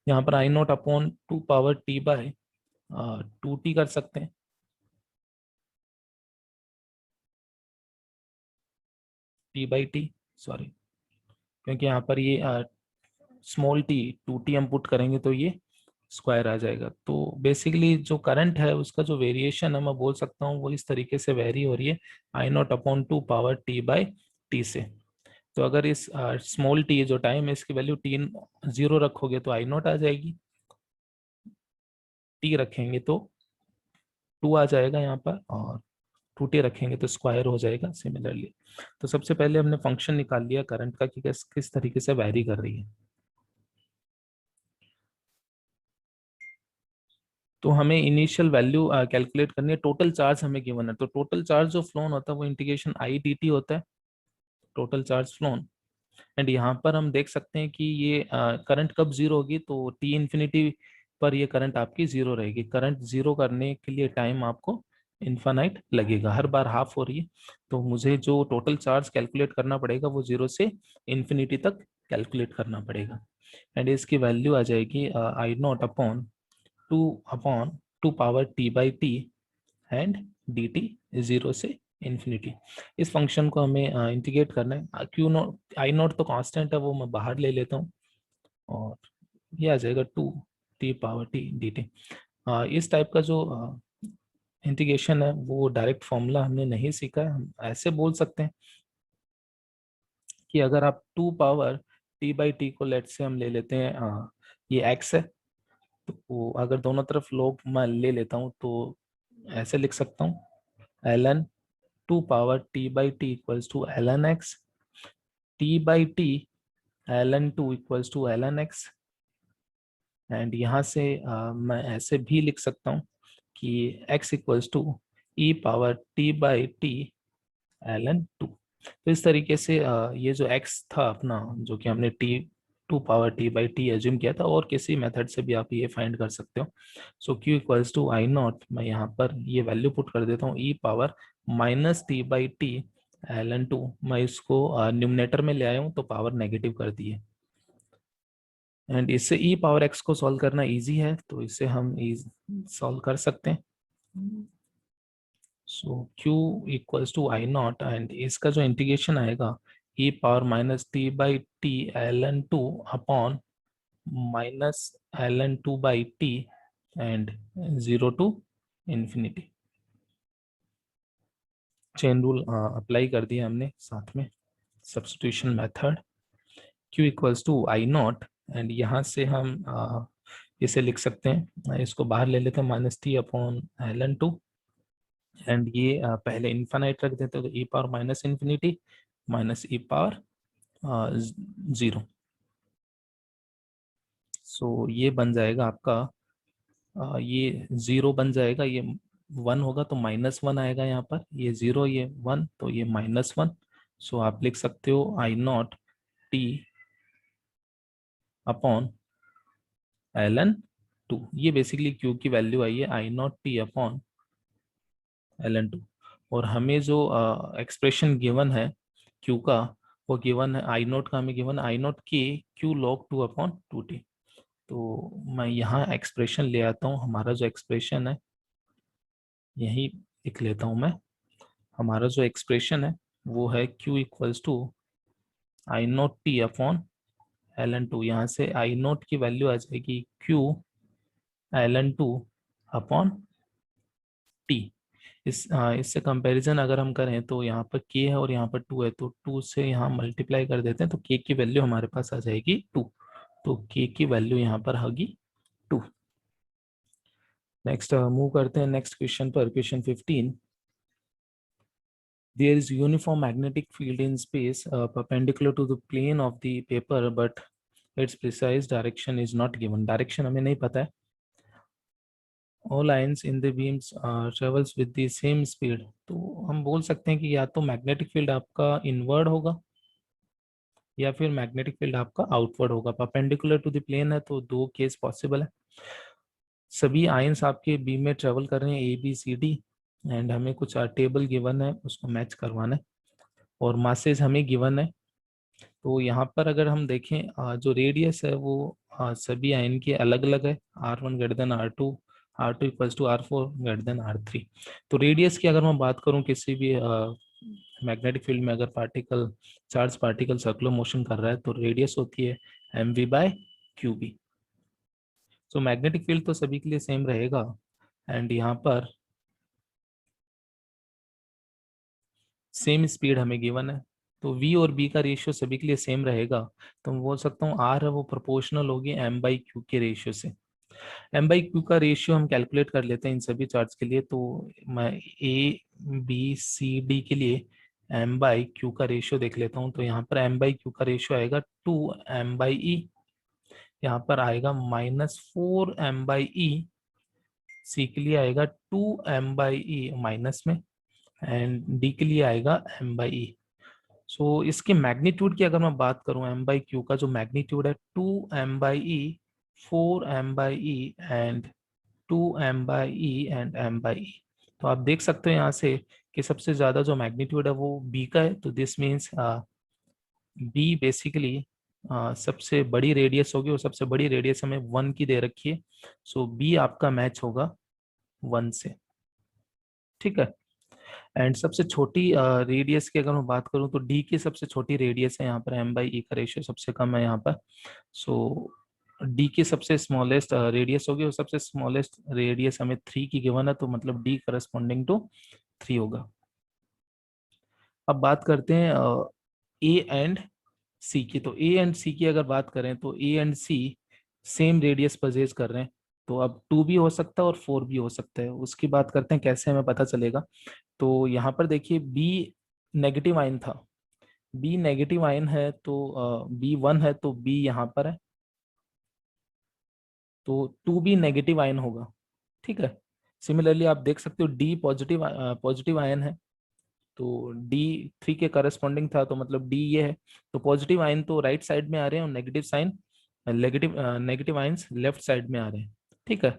यहाँ पर I0/2 कर सकते हैं, T/T, सॉरी, क्योंकि यहाँ पर ये स्मॉल टी 2T हम पुट करेंगे तो ये स्क्वायर आ जाएगा। तो बेसिकली जो करंट है उसका जो वेरिएशन है मैं बोल सकता हूँ वो इस तरीके से वेरी हो रही है I0/2 से। तो अगर इस स्मॉल टी जो टाइम है इसकी वैल्यू T0 रखोगे तो I0 आ जाएगी, T रखेंगे तो 2 आ जाएगा यहाँ पर, और 2T रखेंगे तो स्क्वायर हो जाएगा सिमिलरली। तो सबसे पहले हमने फंक्शन निकाल लिया करंट का कि किस तरीके से वेरी कर रही है। तो हमें इनिशियल वैल्यू कैलकुलेट करनी है। टोटल चार्ज हमें गिवन है, तो टोटल चार्ज जो फ्लोन होता है वो इंटीग्रेशन I/dt होता है, टोटल चार्ज फ्लोन। एंड यहाँ पर हम देख सकते हैं कि ये करंट कब जीरो होगी, तो T इन्फिनिटी पर ये करंट आपकी जीरो रहेगी। करंट जीरो करने के लिए टाइम आपको इन्फानाइट लगेगा, हर बार हाफ हो रही है, तो मुझे जो टोटल चार्ज कैलकुलेट करना पड़ेगा वो 0 से इन्फिनिटी तक कैलकुलेट करना पड़ेगा। एंड इसकी वैल्यू आ जाएगी I0/2 एंड dt 0 से इन्फिनिटी। इस फंक्शन को हमें इंटीग्रेट करना है। I0 तो कांस्टेंट है, वो मैं बाहर ले लेता हूँ, और ये आ जाएगा 2T/T dt। इस टाइप का जो इंटीग्रेशन है वो डायरेक्ट फॉर्मूला हमने नहीं सीखा है। हम ऐसे बोल सकते हैं कि अगर आप 2 पावर T/T को लेट से हम ले लेते हैं, ये x है, तो अगर दोनों तरफ लोग मैं ले लेता हूँ तो ऐसे लिख सकता हूँ ln 2 power T/T equals to ln x, T/T ln 2 equals to ln x। And यहाँ से मैं ऐसे भी लिख सकता हूँ कि x equals to E/T/T ln 2। तो इस तरीके से ये जो x था अपना, जो कि हमने 2 पावर T/T एज्यूम किया था, और किसी मेथड से भी आप ये फाइंड कर सकते हो। सो q इक्वल्स टू I0, मैं यहाँ पर ये वैल्यू पुट कर देता हूँ E/-T/T ln 2। मैं इसको न्यूमरेटर में ले आया हूँ तो पावर नेगेटिव कर दी है। एंड इससे E/x को सॉल्व करना इजी है, तो इसे हम सॉल्व कर सकते हैं। So q equals to I0, and इसका जो इंटीग्रेशन आएगा E/-T/T ln 2 upon -ln 2/T and 0 to infinity. Chain rule apply कर दिया हमने साथ में, substitution method. q equals to I0, and यहाँ से हम इसे लिख सकते हैं, इसको बाहर ले लेते हैं -T/ln 2, एंड ये पहले इन्फानाइट रख देते हैं, तो E/-∞ -E/0। सो ये बन जाएगा आपका, ये 0 बन जाएगा, ये 1 होगा तो -1 आएगा यहाँ पर, ये 0 ये 1 तो ये -1। सो आप लिख सकते हो I0T अपॉन ln 2। ये बेसिकली Q की वैल्यू आई है I0T अपॉन ln 2। और हमें जो एक्सप्रेशन गिवन है Q का, वो गिवन है I0 का, हमें गिवन I0 के Q log 2 अपॉन 2T। तो मैं यहाँ एक्सप्रेशन ले आता हूँ, हमारा जो एक्सप्रेशन है यही लिख लेता हूँ मैं। हमारा जो एक्सप्रेशन है वो है Q equals to I0T upon ln 2। यहाँ से I0 की वैल्यू आ जाएगी Q ln 2 अपॉन T। इससे कंपैरिजन अगर हम करें तो यहाँ पर k है और यहाँ पर 2 है, तो 2 से यहाँ मल्टीप्लाई कर देते हैं तो k की वैल्यू हमारे पास आ जाएगी 2। तो k की वैल्यू यहाँ पर होगी 2। नेक्स्ट मूव करते हैं नेक्स्ट क्वेश्चन पर, question 15। There is uniform magnetic field in space perpendicular to the plane of the paper, but its precise direction is not given। Direction हमें नहीं पता है, all lines in the beams travels with the same speed, तो हम बोल सकते हैं कि या तो मैग्नेटिक फील्ड आपका इनवर्ड होगा या फिर मैग्नेटिक फील्ड आपका आउटवर्ड होगा। परपेंडिकुलर टू द प्लेन है तो दो केस पॉसिबल है। सभी आयंस आपके बीम में ट्रेवल कर रहे हैं A B C D, and हमें कुछ टेबल गिवन है उसको मैच करवाना है, और मासेज हमें गिवन है। तो यहाँ पर अगर हम देखें जो रेडियस है वो सभी आयन के अलग अलग है, R1 greater than R2, R2 equals to R4 greater than R3। तो रेडियस की अगर मैं बात करूं किसी भी मैग्नेटिक फील्ड में, अगर particle charge particle circular motion कर रहा है तो रेडियस होती है mv/qb। सो मैग्नेटिक फील्ड तो सभी के लिए सेम रहेगा, एंड यहाँ पर सेम स्पीड हमें गिवन है, तो v और b का रेशियो सभी के लिए सेम रहेगा। तो मैं बोल सकता हूँ r है वो प्रोपोर्शनल होगी m/q के रेशियो से। m/q का रेशियो हम कैलकुलेट कर लेते हैं इन सभी चार्ज के लिए। तो मैं a b c d के लिए m/q का रेशियो देख लेता हूँ। तो यहाँ पर m/q का रेशियो आएगा 2m/e, यहाँ पर आएगा -4m/e, c के लिए आएगा 2m/e माइनस में, एंड डी के लिए आएगा m/e। सो इसके मैग्नीट्यूड की अगर मैं बात करूं, m/q का जो मैग्नीट्यूड है 2m/e, 4m/e and 2m/e and m/e। तो आप देख सकते हो यहाँ से कि सबसे ज्यादा जो मैग्नीट्यूड है वो b का है, तो दिस मीन्स b बेसिकली सबसे बड़ी रेडियस होगी, और सबसे बड़ी रेडियस हमें 1 की दे रखी है। सो b आपका मैच होगा 1 से, ठीक है। एंड सबसे छोटी रेडियस की अगर मैं बात करूं तो डी की सबसे छोटी रेडियस है यहाँ पर, m/e का रेशियो सबसे कम है यहाँ पर। सो डी की सबसे स्मॉलेस्ट रेडियस होगी, और सबसे स्मॉलेस्ट रेडियस हमें 3 की गिवन है, तो मतलब डी करस्पॉन्डिंग टू 3 होगा। अब बात करते हैं ए एंड सी की। तो ए एंड सी की अगर बात करें तो A and C same radius purchase कर रहे हैं, तो अब 2 भी हो सकता है और 4 भी हो सकता है। उसकी बात करते हैं कैसे हमें पता चलेगा। तो यहाँ पर देखिए बी नेगेटिव आयन था, बी नेगेटिव आयन है, तो बी 1 है तो बी यहाँ पर है, तो 2 भी नेगेटिव आयन होगा, ठीक है। सिमिलरली आप देख सकते हो डी पॉजिटिव पॉजिटिव आयन है, तो डी 3 के करस्पॉन्डिंग था, तो मतलब डी ये है। तो पॉजिटिव आयन तो राइट साइड में आ रहे हैं, और negative sign negative ions left side में आ रहे हैं, ठीक है।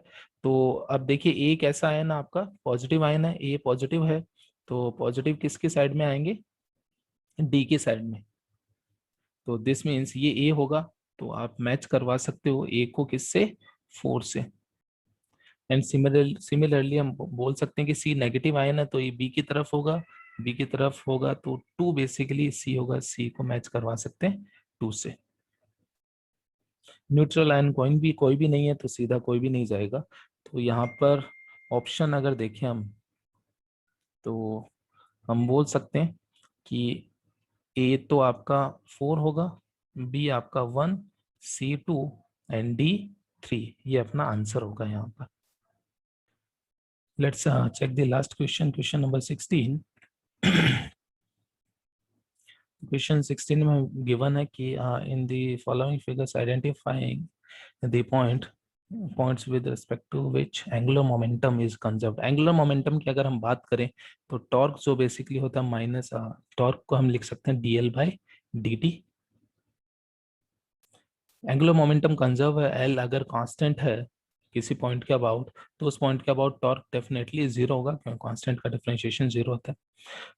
तो अब देखिए ए कैसा आयन है आपका, पॉजिटिव आयन है, ए पॉजिटिव है, तो पॉजिटिव किसकी साइड में आएंगे, डी की साइड में। तो दिस मीन्स ये ए होगा, तो आप मैच करवा सकते हो ए को किससे, 4 से। एंड सिमिलरली हम बोल सकते हैं कि सी नेगेटिव आयन है तो ये बी की तरफ होगा, बी की तरफ होगा तो 2 बेसिकली सी होगा, सी को मैच करवा सकते हैं 2 से। न्यूट्रल आयन कोई भी नहीं है, तो सीधा कोई भी नहीं जाएगा। तो यहाँ पर ऑप्शन अगर देखें हम, तो हम बोल सकते हैं कि ए तो आपका 4 होगा, बी आपका 1, सी 2 एंड डी 3, ये अपना आंसर होगा यहाँ पर। Let's check the last question, question number 16। Question 16 में गिवन है कि in the following figures identifying the points with respect to which angular momentum is conserved. Angular momentum की अगर हम बात करें तो टॉर्क जो बेसिकली होता है माइनस टॉर्क को हम लिख सकते हैं dl/dt। एंगुलर मोमेंटम कंजर्व है, एल अगर कांस्टेंट है किसी पॉइंट के अबाउट, तो उस पॉइंट के अबाउट टॉर्क डेफिनेटली जीरो होगा, क्योंकि कांस्टेंट का डिफरेंशिएशन जीरो होता है।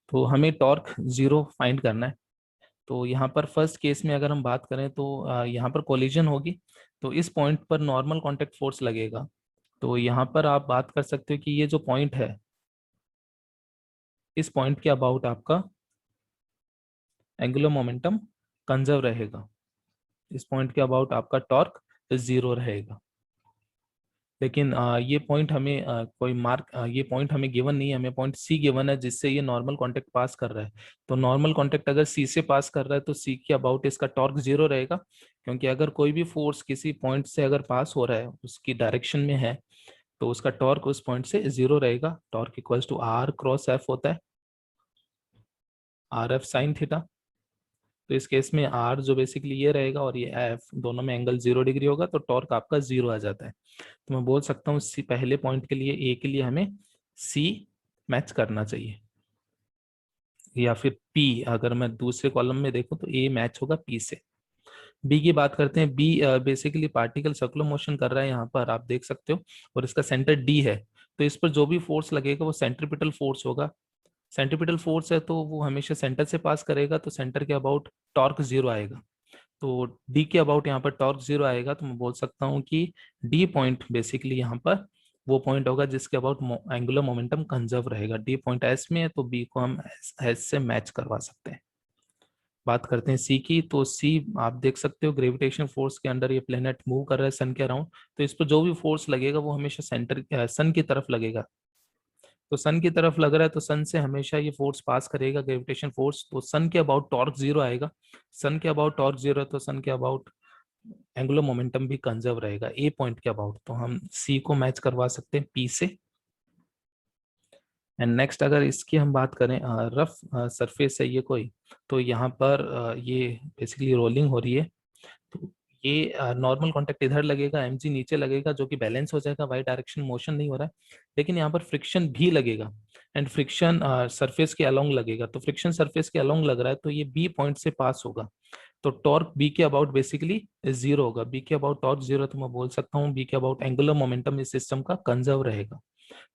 तो हमें टॉर्क जीरो फाइंड करना है। तो यहाँ पर फर्स्ट केस में अगर हम बात करें तो यहाँ पर कोलिजन होगी, तो इस पॉइंट पर नॉर्मल कॉन्टेक्ट फोर्स लगेगा। तो यहाँ पर आप बात कर सकते हो कि ये जो पॉइंट है, इस पॉइंट के अबाउट आपका एंगुलर मोमेंटम कंजर्व रहेगा, इस पॉइंट के अबाउट आपका टॉर्क जीरो रहेगा। लेकिन ये पॉइंट हमें कोई मार्क ये पॉइंट हमें गिवन नहीं है, हमें पॉइंट सी गिवन है जिससे ये नॉर्मल कांटेक्ट पास कर रहा है। तो नॉर्मल कांटेक्ट अगर सी से पास कर रहा है तो सी के अबाउट इसका टॉर्क जीरो रहेगा, क्योंकि अगर कोई भी फोर्स किसी पॉइंट से अगर पास हो रहा है उसकी डायरेक्शन में है तो उसका टॉर्क उस पॉइंट से जीरो रहेगा। Torque equals to R cross F होता है, आर एफ साइन थीटा। तो इस केस में आर जो बेसिकली ये रहेगा और ये एफ दोनों में एंगल 0 डिग्री होगा, तो टॉर्क आपका 0 आ जाता है। तो मैं बोल सकता हूँ सी पहले पॉइंट के लिए, ए के लिए हमें सी मैच करना चाहिए, या फिर पी, अगर मैं दूसरे कॉलम में देखूं तो ए मैच होगा पी से। बी की बात करते हैं। B basically particle circular motion कर रहा है, यहाँ पर आप देख सकते हो, और इसका सेंटर डी है। तो इस पर जो भी फोर्स लगेगा वो सेंट्रीपिटल फोर्स होगा। सेंट्रीपिटल फोर्स है तो वो हमेशा सेंटर से पास करेगा, तो सेंटर के अबाउट टॉर्क 0 आएगा। तो डी के अबाउट यहाँ पर टॉर्क 0 आएगा, तो मैं बोल सकता हूँ कि डी पॉइंट बेसिकली यहाँ पर वो पॉइंट होगा जिसके अबाउट एंगुलर मोमेंटम कंजर्व रहेगा। डी पॉइंट एस में है तो बी को हम एस से मैच करवा सकते हैं। बात करते हैं सी की, तो सी आप देख सकते हो ग्रेविटेशन फोर्स के अंडर ये प्लेनेट मूव कर रहा है सन के अराउंड, तो इस पर जो भी फोर्स लगेगा वो हमेशा सेंटर सन की तरफ लगेगा। तो सन की तरफ लग रहा है तो सन से हमेशा ये फोर्स पास करेगा, ग्रेविटेशन फोर्स, तो सन के अबाउट टॉर्क 0 आएगा। सन के अबाउट टॉर्क 0 है तो सन के अबाउट एंगुलर मोमेंटम भी कंजर्व रहेगा ए पॉइंट के अबाउट, तो हम सी को मैच करवा सकते हैं पी से। एंड नेक्स्ट अगर इसकी हम बात करें, रफ सरफेस है ये कोई, तो यहाँ पर ये बेसिकली रोलिंग हो रही है, तो ये नॉर्मल कांटेक्ट इधर लगेगा, एमजी नीचे लगेगा, जो कि बैलेंस हो जाएगा, वाई डायरेक्शन मोशन नहीं हो रहा है, लेकिन यहाँ पर फ्रिक्शन भी लगेगा, एंड फ्रिक्शन सरफेस के अलोंग लगेगा। तो फ्रिक्शन सरफेस के अलोंग लग रहा है तो ये बी पॉइंट से पास होगा, तो टॉर्क बी के अबाउट बेसिकली 0 होगा। बी के अबाउट टॉर्क 0, तो मैं बोल सकता हूँ बी के अबाउट एंगुलर मोमेंटम इस सिस्टम का कंजर्व रहेगा।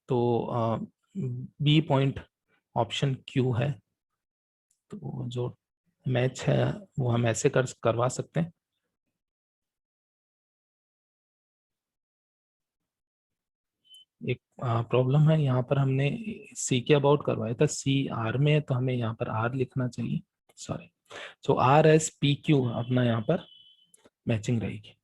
तो बी पॉइंट ऑप्शन क्यू है। तो जो मैच है वो हम ऐसे करवा सकते हैं। एक प्रॉब्लम है, यहाँ पर हमने सी के अबाउट करवाया था, सी आर में है तो हमें यहाँ पर आर लिखना चाहिए, सॉरी। सो आर एस पी क्यू अपना यहाँ पर मैचिंग रहेगी।